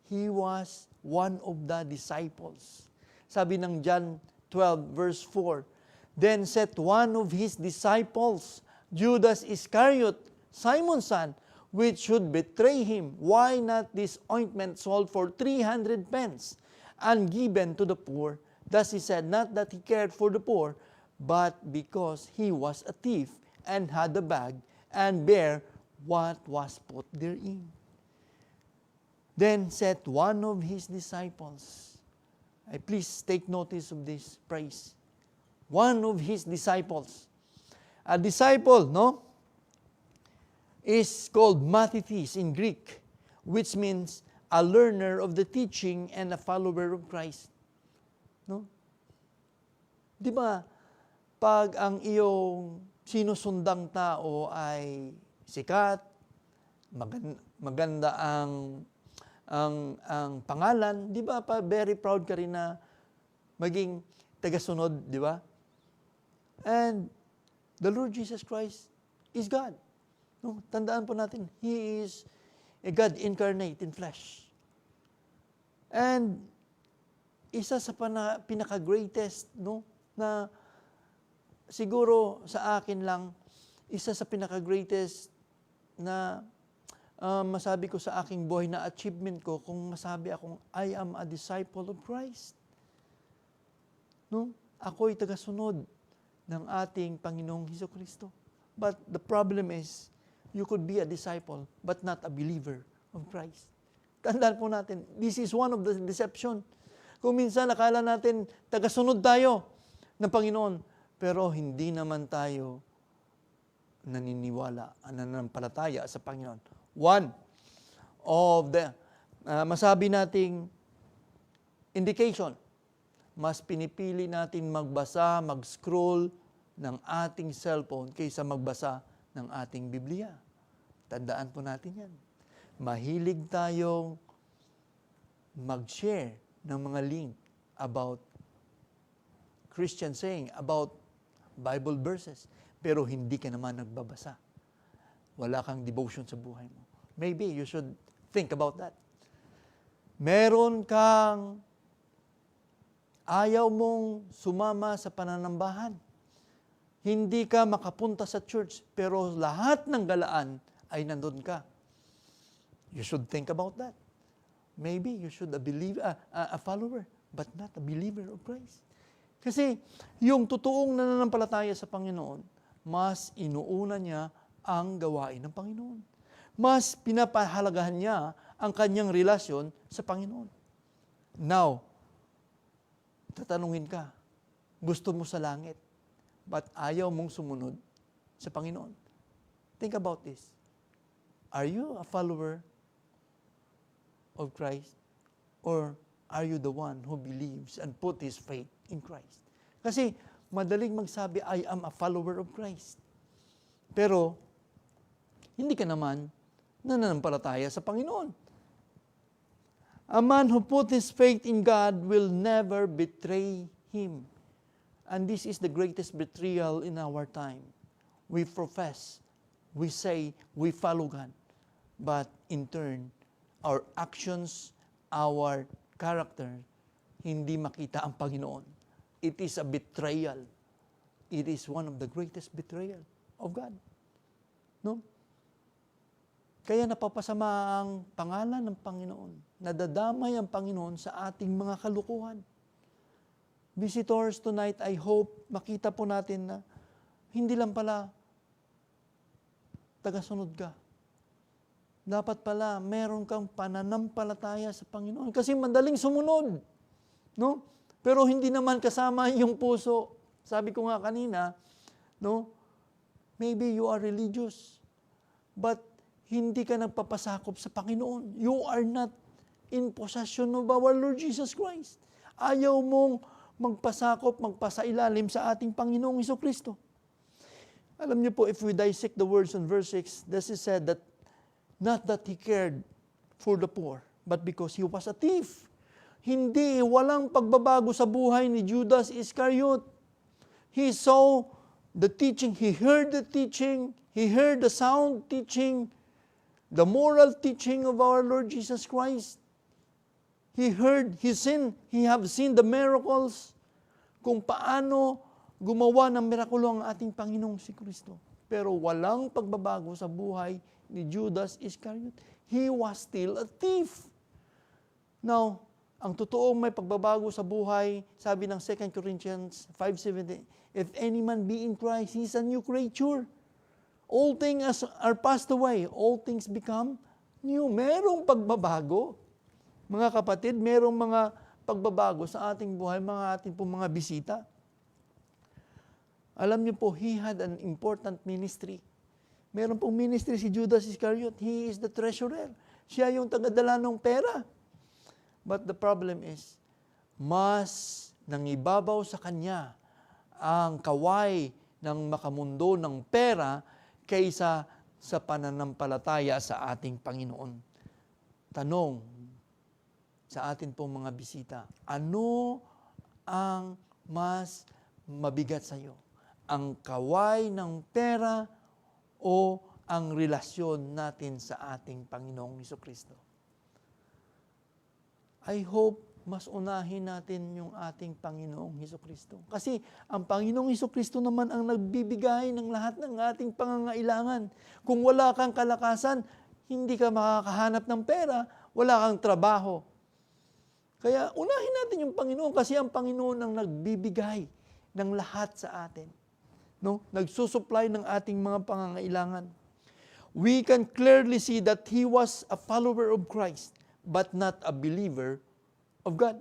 He was one of the disciples. Sabi ng John 12 verse 4, then said one of his disciples, Judas Iscariot, Simon's son, which should betray him, why not this ointment sold for 300 pence and given to the poor? Thus he said, not that he cared for the poor, but because he was a thief and had a bag and bare what was put therein. Then said one of his disciples, please take notice of this phrase, one of his disciples. A disciple, no, is called mathetes in Greek, which means a learner of the teaching and a follower of Christ. No? Di ba, pag ang iyong sinusundang tao ay sikat, maganda ang pangalan, di ba pa very proud ka rin na maging tagasunod, di ba? And the Lord Jesus Christ is God. No? Tandaan po natin, He is a God incarnate in flesh. And isa sa pinaka-greatest, no, na siguro sa akin lang, isa sa pinaka-greatest na masabi ko sa aking buhay na achievement ko kung masabi akong I am a disciple of Christ. No? Ako'y tagasunod ng ating Panginoong Hesukristo. But the problem is, you could be a disciple but not a believer of Christ. Tandaan po natin, this is one of the deception. Kung minsan akala natin tagasunod tayo ng Panginoon, pero hindi naman tayo naniniwala, nananampalataya sa Panginoon. One of the masabi nating indication, mas pinipili natin magbasa, mag-scroll ng ating cellphone kaysa magbasa ng ating Biblia. Tandaan po natin yan. Mahilig tayong mag-share ng mga link about Christian saying, about Bible verses, pero hindi ka naman nagbabasa. Wala kang devotion sa buhay mo. Maybe you should think about that. Meron kang ayaw mong sumama sa pananambahan. Hindi ka makapunta sa church, pero lahat ng galaan ay nandun ka. You should think about that. Maybe you should a follower, but not a believer of Christ. Kasi yung totoong nananampalataya sa Panginoon, mas inuuna niya ang gawain ng Panginoon. Mas pinapahalagahan niya ang kanyang relasyon sa Panginoon. Now, tatanungin ka, gusto mo sa langit, but ayaw mong sumunod sa Panginoon. Think about this. Are you a follower of Christ? Or are you the one who believes and put his faith in Christ? Kasi madaling magsabi, I am a follower of Christ. Pero, hindi ka naman nananampalataya sa Panginoon. A man who put his faith in God will never betray Him. And this is the greatest betrayal in our time. We profess, we say, we follow God. But in turn, our actions, our character, hindi makita ang Panginoon. It is a betrayal. It is one of the greatest betrayal of God. No? Kaya napapasama ang pangalan ng Panginoon. Nadadamay ang Panginoon sa ating mga kalukuhan. visitors tonight, I hope makita po natin na hindi lang pala tagasunod ka. Dapat pala meron kang pananampalataya sa Panginoon. Kasi madaling sumunod. No? Pero hindi naman kasama yung puso. Sabi ko nga kanina, no? Maybe you are religious, but hindi ka nagpapasakop sa Panginoon. You are not in possession of our Lord Jesus Christ. Ayaw mong magpasakop, magpasailalim sa ating Panginoong Jesucristo. Alam niyo po, if we dissect the words in verse 6, this is said that not that He cared for the poor, but because He was a thief. Hindi, walang pagbabago sa buhay ni Judas Iscariot. He saw the teaching, he heard the teaching, he heard the sound teaching, the moral teaching of our Lord Jesus Christ. He heard, he have seen the miracles, kung paano gumawa ng mirakulo ang ating Panginoong si Kristo. Pero walang pagbabago sa buhay ni Judas Iscariot. He was still a thief. Now, ang totoong may pagbabago sa buhay, sabi ng 2 Corinthians 5:17, if any man be in Christ, he is a new creature. All things are passed away, all things become new. Merong pagbabago. Mga kapatid, merong mga pagbabago sa ating buhay, mga ating pong mga bisita. Alam niyo po, he had an important ministry. Meron pong ministry si Judas Iscariot. He is the treasurer. Siya yung tagadala ng pera. But the problem is, mas nangibabaw sa kanya ang kaway ng makamundo ng pera kaysa sa pananampalataya sa ating Panginoon. Tanong sa atin pong mga bisita, ano ang mas mabigat sa iyo? Ang kaway ng pera o ang relasyon natin sa ating Panginoong Jesucristo? I hope mas unahin natin yung ating Panginoong Jesucristo. Kasi ang Panginoong Jesucristo naman ang nagbibigay ng lahat ng ating pangangailangan. Kung wala kang kalakasan, hindi ka makakahanap ng pera, wala kang trabaho. Kaya unahin natin yung Panginoon kasi ang Panginoon ang nagbibigay ng lahat sa atin. No? Nagsusupply ng ating mga pangangailangan. We can clearly see that he was a follower of Christ, but not a believer of God.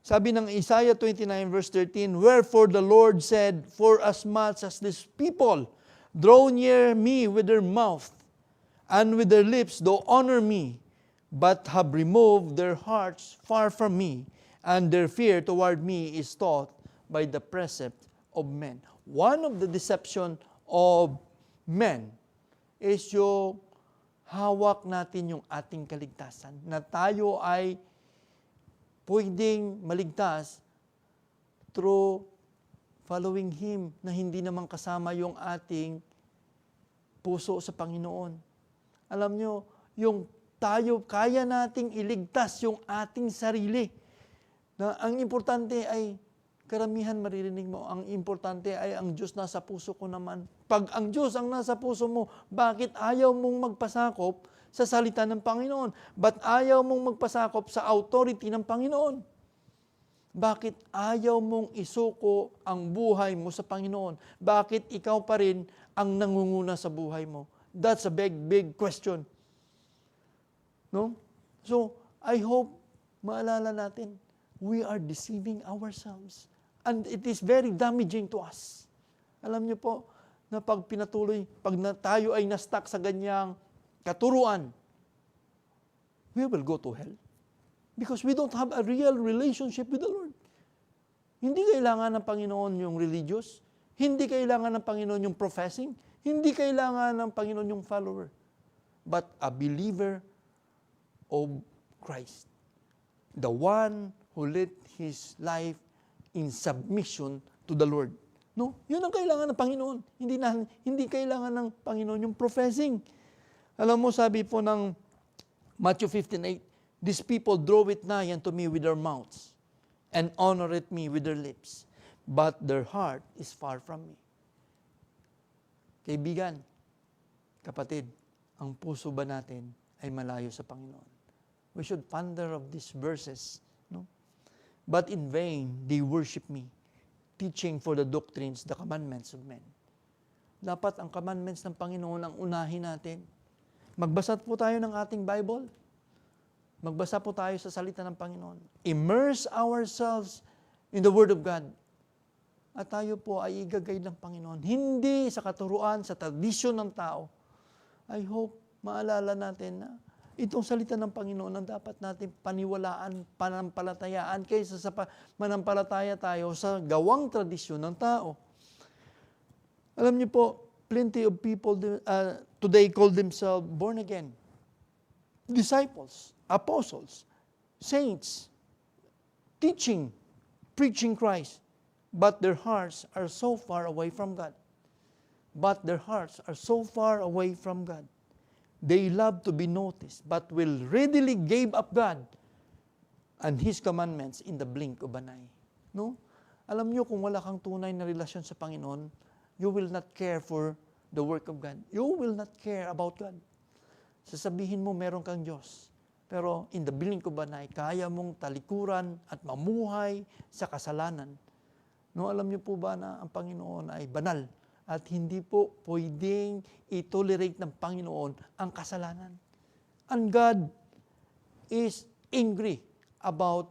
Sabi ng Isaiah 29 verse 13, wherefore the Lord said, for as much as these people draw near me with their mouth, and with their lips do honor me, but have removed their hearts far from me, and their fear toward me is taught by the precept of men. One of the deception of men is yung hawak natin yung ating kaligtasan, na tayo ay pwedeng maligtas through following Him, na hindi naman kasama yung ating puso sa Panginoon. Alam nyo, yung tayo, kaya nating iligtas yung ating sarili. Na ang importante ay, karamihan maririnig mo, ang importante ay ang Diyos nasa puso ko naman. Pag ang Diyos ang nasa puso mo, bakit ayaw mong magpasakop sa salita ng Panginoon? Ba't ayaw mong magpasakop sa authority ng Panginoon? Bakit ayaw mong isuko ang buhay mo sa Panginoon? Bakit ikaw pa rin ang nangunguna sa buhay mo? That's a big question. No? So, I hope maalala natin, we are deceiving ourselves. And it is very damaging to us. Alam niyo po, na pag pinatuloy, tayo ay na-stuck sa ganyang katuruan, we will go to hell. Because we don't have a real relationship with the Lord. Hindi kailangan ng Panginoon yung religious. Hindi kailangan ng Panginoon yung professing. Hindi kailangan ng Panginoon yung follower. But a believer of Christ. The one who led his life in submission to the Lord. No? Yun ang kailangan ng Panginoon. Hindi kailangan ng Panginoon yung professing. Alam mo, sabi po ng Matthew 15:8, these people draw it nigh unto me with their mouths, and honor it me with their lips, but their heart is far from me. Kaibigan, kapatid, ang puso ba natin ay malayo sa Panginoon? We should ponder of these verses. No? but in vain they worship me, teaching for the doctrines, the commandments of men. Dapat ang commandments ng Panginoon ang unahin natin. Magbasa po tayo ng ating Bible. Magbasa po tayo sa salita ng Panginoon. Immerse ourselves in the Word of God. At tayo po ay igagay ng Panginoon. Hindi sa katuruan, sa tradisyon ng tao. I hope maalala natin na itong salita ng Panginoon ang dapat natin paniwalaan, panampalatayaan kaysa sa manampalataya tayo sa gawang tradisyon ng tao. Alam niyo po, plenty of people today call themselves born again. Disciples, apostles, saints, teaching, preaching Christ, but their hearts are so far away from God. But their hearts are so far away from God. They love to be noticed, but will readily give up God and His commandments in the blink of an eye. No? Alam niyo, kung wala kang tunay na relasyon sa Panginoon, you will not care for the work of God. You will not care about God. Sasabihin mo, meron kang Diyos. Pero in the blink of an eye, kaya mong talikuran at mamuhay sa kasalanan. No, alam niyo po ba na ang Panginoon ay banal at hindi po pwedeng i-tolerate ng Panginoon ang kasalanan. And God is angry about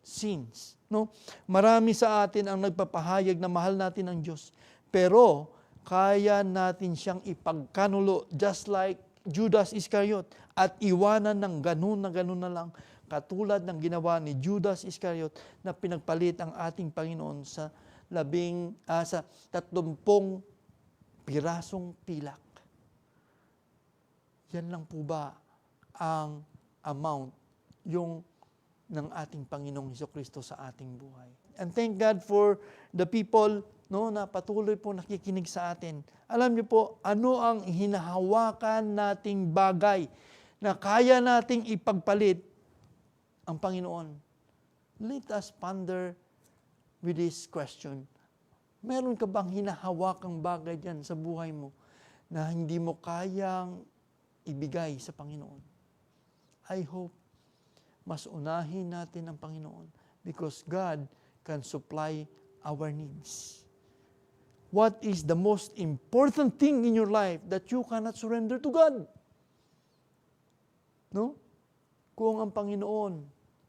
sins. No? Marami sa atin ang nagpapahayag na mahal natin ang Diyos. Pero kaya natin siyang ipagkanulo just like Judas Iscariot at iwanan ng ganun na lang katulad ng ginawa ni Judas Iscariot na pinagpalit ang ating Panginoon sa 30 pirasong pilak. Yan lang po ba ang amount ng ating Panginoong Hesukristo sa ating buhay? And thank God for the people na patuloy po nakikinig sa atin. Alam niyo po, ano ang hinahawakan nating bagay na kaya nating ipagpalit ang Panginoon? Let us ponder with this question. Meron ka bang hinahawakang bagay dyan sa buhay mo na hindi mo kayang ibigay sa Panginoon? I hope mas unahin natin ang Panginoon because God can supply our needs. What is the most important thing in your life that you cannot surrender to God? No? Kung ang Panginoon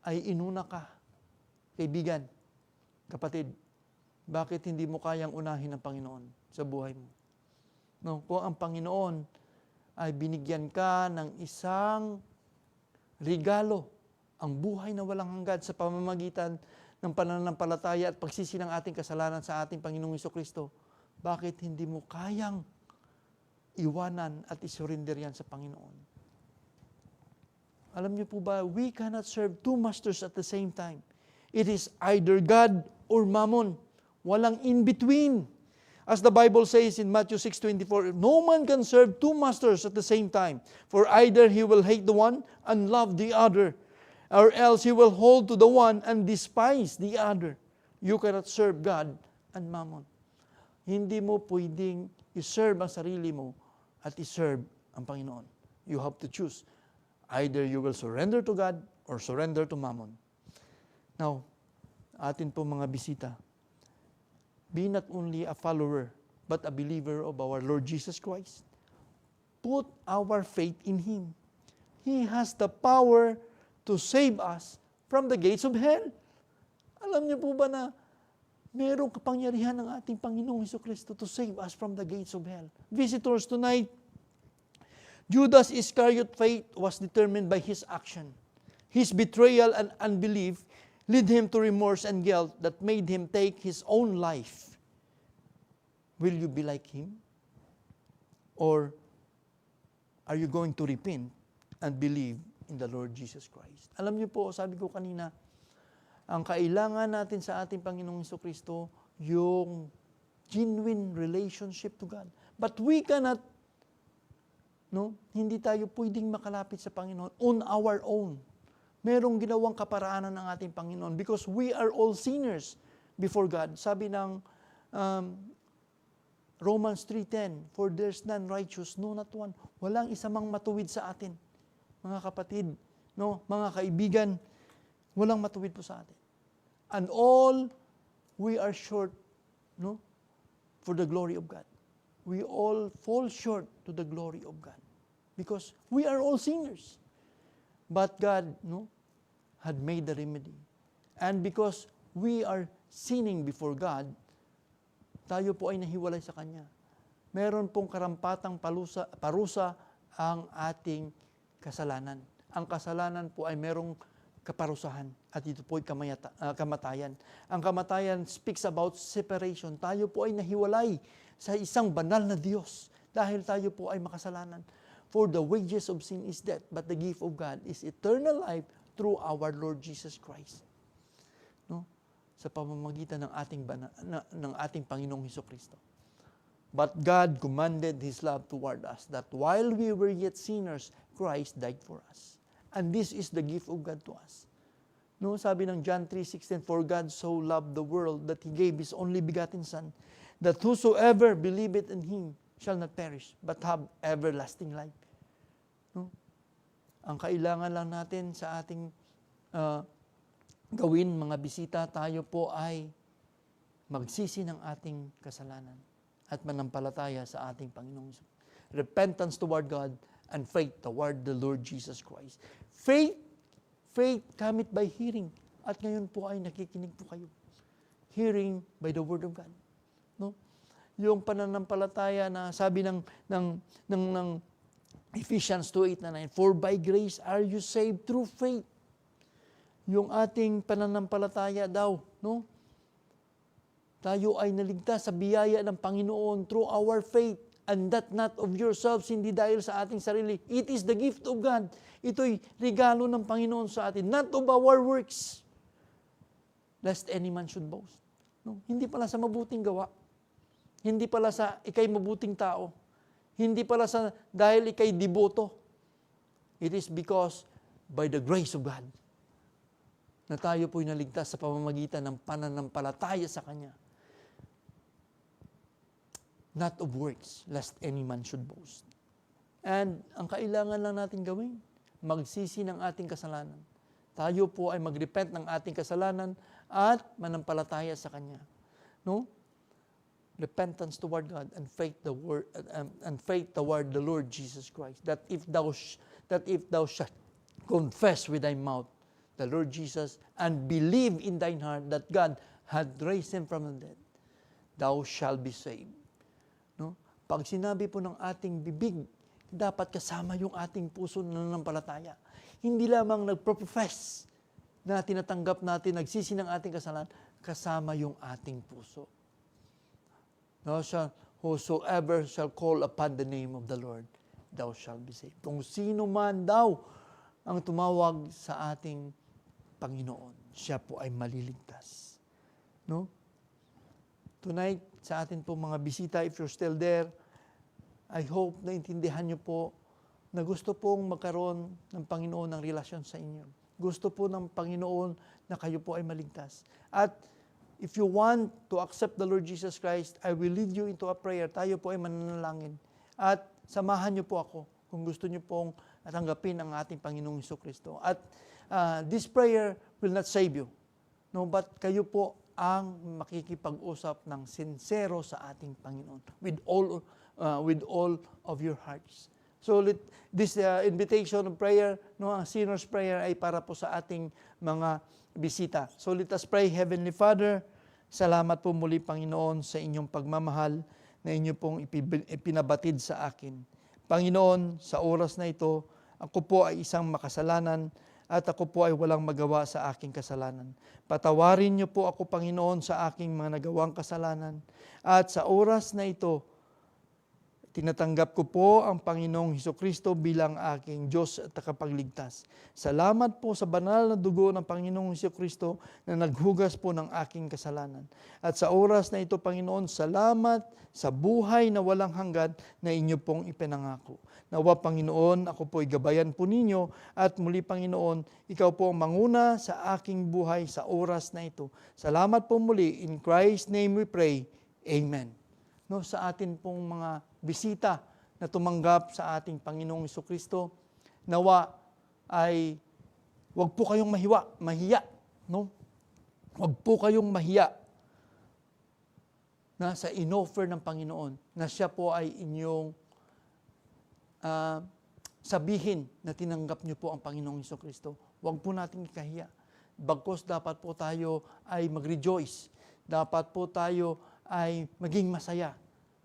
ay inuna ka, kaibigan, kapatid, bakit hindi mo kayang unahin ang Panginoon sa buhay mo? No, kung ang Panginoon ay binigyan ka ng isang regalo, ang buhay na walang hanggan sa pamamagitan ng pananampalataya at pagsisi ng ating kasalanan sa ating Panginoong Hesukristo, bakit hindi mo kayang iwanan at isurrender yan sa Panginoon? Alam niyo po ba, we cannot serve two masters at the same time. It is either God or mammon. Walang in-between. As the Bible says in Matthew 6:24, no man can serve two masters at the same time, for either he will hate the one and love the other, or else he will hold to the one and despise the other. You cannot serve God and mammon. Hindi mo pwedeng i-serve ang sarili mo at i-serve ang Panginoon. You have to choose. Either you will surrender to God or surrender to mammon. Now, atin po mga bisita, be not only a follower, but a believer of our Lord Jesus Christ. Put our faith in Him. He has the power to save us from the gates of hell. Alam niyo po ba na mayroong kapangyarihan ng ating Panginoong Hesukristo to save us from the gates of hell? Visitors tonight, Judas Iscariot's fate was determined by his action. His betrayal and unbelief lead him to remorse and guilt that made him take his own life. Will you be like him? Or are you going to repent and believe in the Lord Jesus Christ? Alam niyo po, sabi ko kanina, ang kailangan natin sa ating Panginoong Hesukristo, yung genuine relationship to God. But we cannot, hindi tayo pwedeng makalapit sa Panginoon on our own. Merong ginawang kaparaanan ng ating Panginoon because we are all sinners before God. Sabi ng Romans 3:10, for there's none righteous, no not one. Walang isa mang matuwid sa atin. Mga kapatid, mga kaibigan, walang matuwid po sa atin. And all we are short, no, for the glory of God. We all fall short to the glory of God. Because we are all sinners. But God, no, had made the remedy. And because we are sinning before God, tayo po ay nahiwalay sa Kanya. Meron pong karampatang parusa ang ating kasalanan. Ang kasalanan po ay merong kaparusahan at ito po ay kamatayan. Ang kamatayan speaks about separation. Tayo po ay nahiwalay sa isang banal na Diyos dahil tayo po ay makasalanan. For the wages of sin is death, but the gift of God is eternal life through our Lord Jesus Christ. No? Sa pamamagitan ng ating Panginoong Hesukristo. But God commanded His love toward us, that while we were yet sinners, Christ died for us. And this is the gift of God to us. No, sabi ng John 3:16, for God so loved the world that He gave His only begotten Son, that whosoever believeth in Him shall not perish, but have everlasting life. No? Ang kailangan lang natin sa ating gawin, mga bisita, tayo po ay magsisi ng ating kasalanan at manampalataya sa ating Panginoong Hesus. Repentance toward God and faith toward the Lord Jesus Christ. Faith cometh by hearing. At ngayon po ay nakikinig po kayo. Hearing by the Word of God. No? Yung pananampalataya na sabi ng Ephesians 2:8 na 9, for by grace are you saved through faith. Yung ating pananampalataya daw, no? Tayo ay naligtas sa biyaya ng Panginoon through our faith, and that not of yourselves, hindi dahil sa ating sarili. It is the gift of God. Ito'y regalo ng Panginoon sa atin, not of our works, lest any man should boast. No? Hindi pala sa mabuting gawa. Hindi pala sa ikay mabuting tao. Hindi pala sa dahil ikay deboto. It is because by the grace of God na tayo po'y naligtas sa pamamagitan ng pananampalataya sa Kanya. Not of works, lest any man should boast. And ang kailangan lang natin gawin, magsisi ng ating kasalanan. Tayo po ay magrepent ng ating kasalanan at manampalataya sa Kanya. No? Repentance toward God and faith toward the Lord Jesus Christ. That if thou shalt confess with thy mouth the Lord Jesus and believe in thine heart that God had raised Him from the dead, thou shalt be saved. No? Pag sinabi po ng ating bibig, dapat kasama yung ating puso na nanampalataya. Hindi lamang nagpro-profess na tinatanggap natin, nagsisi ng ating kasalanan, kasama yung ating puso. No, whosoever shall call upon the name of the Lord, thou shalt be saved. Kung sino man daw ang tumawag sa ating Panginoon, siya po ay maliligtas. No? Tonight, sa atin po mga bisita, if you're still there, I hope na intindihan niyo po na gusto pong magkaroon ng Panginoon ng relasyon sa inyo. Gusto po ng Panginoon na kayo po ay maligtas. At if you want to accept the Lord Jesus Christ, I will lead you into a prayer. Tayo po ay mananalangin. At samahan niyo po ako kung gusto niyo pong tanggapin ang ating Panginoong Hesukristo. At this prayer will not save you. No, but kayo po ang makikipag-usap ng sincero sa ating Panginoon with all of your hearts. So this invitation of prayer, no, ang sinner's prayer ay para po sa ating mga bisita. So let us pray. Heavenly Father, salamat po muli Panginoon sa inyong pagmamahal na inyo pong ipinabatid sa akin. Panginoon, sa oras na ito, ako po ay isang makasalanan at ako po ay walang magawa sa aking kasalanan. Patawarin niyo po ako, Panginoon, sa aking mga nagawang kasalanan. At sa oras na ito, tinatanggap ko po ang Panginoong Hesukristo bilang aking Diyos at takapagligtas. Salamat po sa banal na dugo ng Panginoong Hesukristo na naghugas po ng aking kasalanan. At sa oras na ito, Panginoon, salamat sa buhay na walang hanggan na inyo pong ipinangako. Nawa, Panginoon, ako po'y gabayan po ninyo at muli, Panginoon, ikaw po ang manguna sa aking buhay sa oras na ito. Salamat po muli. In Christ's name we pray. Amen. No, sa atin pong mga bisita na tumanggap sa ating Panginoong Hesukristo, nawa ay wag po kayong mahiya, no? Huwag po kayong mahiya na sa inoffer ng Panginoon na siya po ay inyong sabihin na tinanggap niyo po ang Panginoong Hesukristo. Huwag po natin ikahiya. Bagkus dapat po tayo ay mag-rejoice. Dapat po tayo ay maging masaya.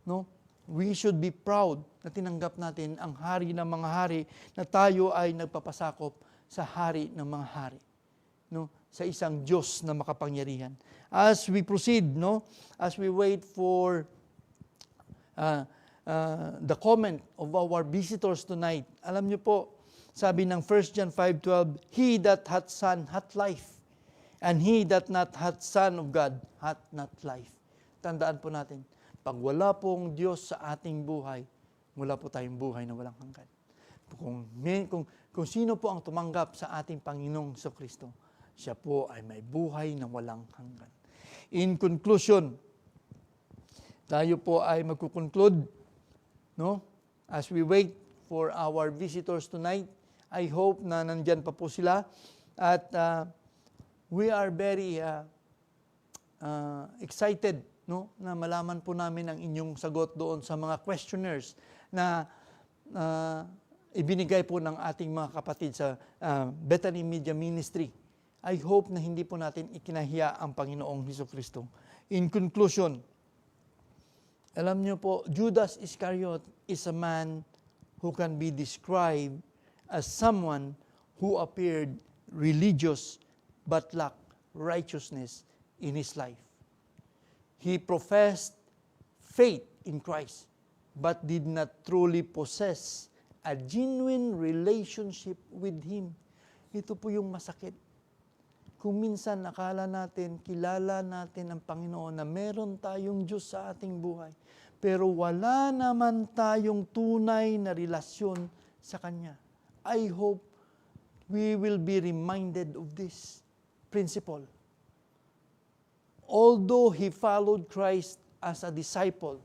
No? We should be proud na tinanggap natin ang hari ng mga hari, na tayo ay nagpapasakop sa hari ng mga hari. No? Sa isang Diyos na makapangyarihan. As we proceed, no? As we wait for the comment of our visitors tonight, alam niyo po, sabi ng 1 John 5:12, He that hath Son hath life, and he that not hath Son of God hath not life. Tandaan po natin, pag wala pong Diyos sa ating buhay, wala po tayong buhay na walang hanggan. Kung sino po ang tumanggap sa ating Panginoong Hesukristo, siya po ay may buhay na walang hanggan. In conclusion, tayo po ay magkukonclude, no? As we wait for our visitors tonight, I hope na nandyan pa po sila at we are very excited, no, na malaman po namin ang inyong sagot doon sa mga questionnaires na ibinigay po ng ating mga kapatid sa Bethany Media Ministry. I hope na hindi po natin ikinahiya ang Panginoong Hesukristo. In conclusion, alam niyo po, Judas Iscariot is a man who can be described as someone who appeared religious but lacked righteousness in his life. He professed faith in Christ but did not truly possess a genuine relationship with Him. Ito po yung masakit. Kung minsan akala natin, kilala natin ang Panginoon na meron tayong Diyos sa ating buhay, pero wala naman tayong tunay na relasyon sa Kanya. I hope we will be reminded of this principle. Although he followed Christ as a disciple,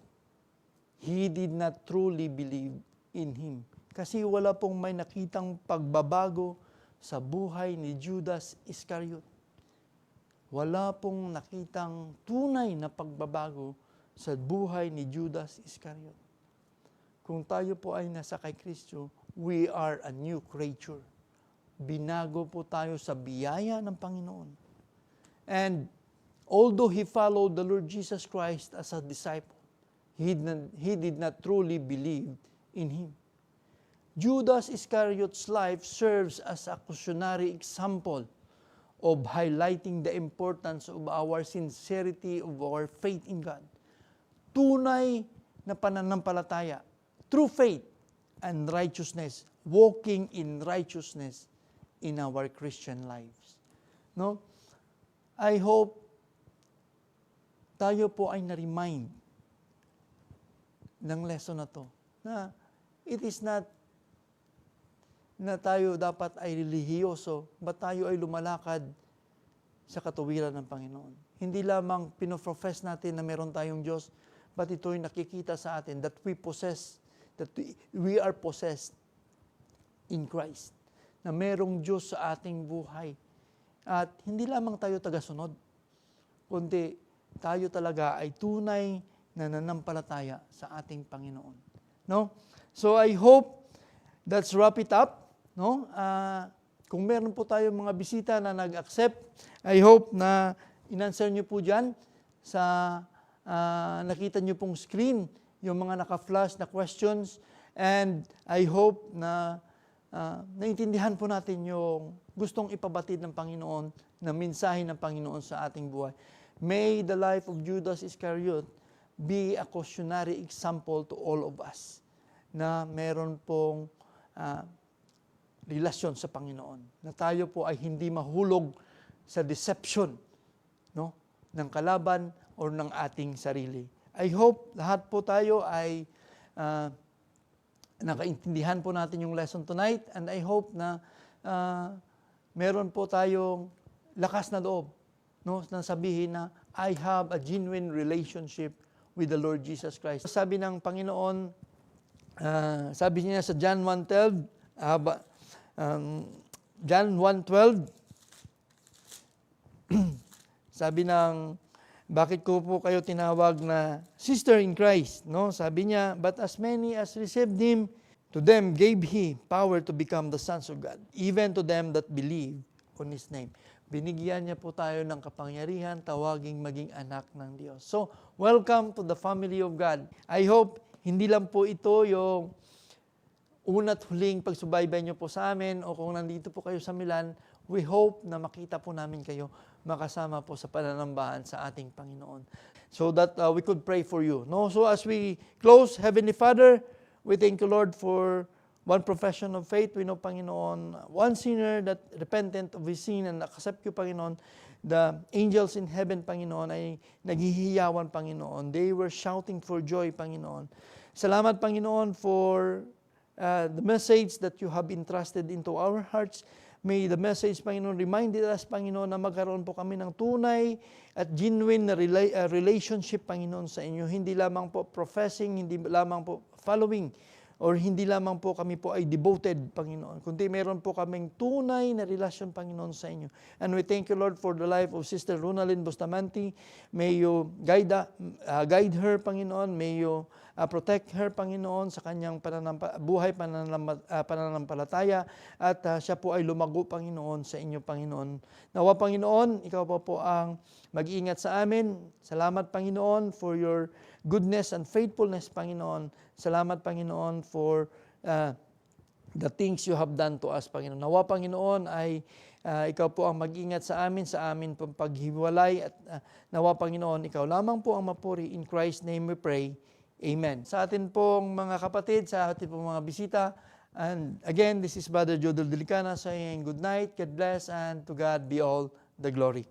he did not truly believe in Him. Kasi wala pong may nakitang pagbabago sa buhay ni Judas Iscariot. Wala pong nakitang tunay na pagbabago sa buhay ni Judas Iscariot. Kung tayo po ay nasa kay Kristo, we are a new creature. Binago po tayo sa biyaya ng Panginoon. And although he followed the Lord Jesus Christ as a disciple, he did not truly believe in Him. Judas Iscariot's life serves as a cautionary example of highlighting the importance of our sincerity of our faith in God. Tunay na pananampalataya, true faith and righteousness, walking in righteousness in our Christian lives. No? I hope tayo po ay na-remind ng lesson na to, na it is not na tayo dapat ay relihiyoso, but tayo ay lumalakad sa katuwiran ng Panginoon. Hindi lamang pinoprofess natin na meron tayong Diyos, but ito'y nakikita sa atin that we are possessed in Christ. Na merong Diyos sa ating buhay. At hindi lamang tayo tagasunod, kundi tayo talaga ay tunay na nanampalataya sa ating Panginoon. No? So I hope that's wrap it up. No? Kung meron po tayong mga bisita na nag-accept, I hope na in-answer nyo po dyan sa nakita nyo pong screen, yung mga naka-flash na questions. And I hope na naintindihan po natin yung gustong ipabatid ng Panginoon, na mensahe ng Panginoon sa ating buhay. May the life of Judas Iscariot be a cautionary example to all of us na meron pong relasyon sa Panginoon. Na tayo po ay hindi mahulog sa deception, no, ng kalaban o ng ating sarili. I hope lahat po tayo ay nakaintindihan po natin yung lesson tonight, and I hope na meron po tayong lakas na loob, no, na sabihin na I have a genuine relationship with the Lord Jesus Christ. Sabi ng Panginoon, sabi niya sa John 1:12, John 1:12, Sabi ng, bakit ko po kayo tinawag na sister in Christ? No? Sabi niya, but as many as received Him, to them gave He power to become the sons of God, even to them that believe on His name. Binigyan niya po tayo ng kapangyarihan, tawaging maging anak ng Diyos. So, welcome to the family of God. I hope hindi lang po ito yung una't huling pagsubaybay niyo po sa amin o kung nandito po kayo sa Milan, we hope na makita po namin kayo makasama po sa pananambahan sa ating Panginoon. So that we could pray for you. No? So as we close, Heavenly Father, we thank you, Lord, for one profession of faith. We know, Panginoon, one sinner that repentant of his sin and accept you, Panginoon. The angels in heaven, Panginoon, ay naghihiyawan, Panginoon. They were shouting for joy, Panginoon. Salamat, Panginoon, for the message that you have entrusted into our hearts. May the message, Panginoon, reminded us, Panginoon, na magkaroon po kami ng tunay at genuine na relationship, Panginoon, sa inyo. Hindi lamang po professing, hindi lamang po following, or hindi lamang po kami po ay devoted, Panginoon, kundi meron po kaming tunay na relasyon, Panginoon, sa inyo. And we thank you, Lord, for the life of Sister Ronalyn Bustamante. May you guide her, Panginoon. May you protect her, Panginoon, sa kanyang buhay, pananampalataya, at siya po ay lumago, Panginoon, sa inyo, Panginoon. Nawa, Panginoon, ikaw po ang mag-iingat sa amin. Salamat, Panginoon, for your goodness and faithfulness, Panginoon. Salamat, Panginoon, for the things you have done to us, Panginoon. Nawa, Panginoon, ay ikaw po ang mag-ingat sa amin paghiwalay, at nawa, Panginoon, ikaw lamang po ang mapuri. In Christ's name we pray. Amen. Sa atin pong mga kapatid, sa atin pong mga bisita, and again, this is Brother Jodel Delicana saying good night, God bless, and to God be all the glory.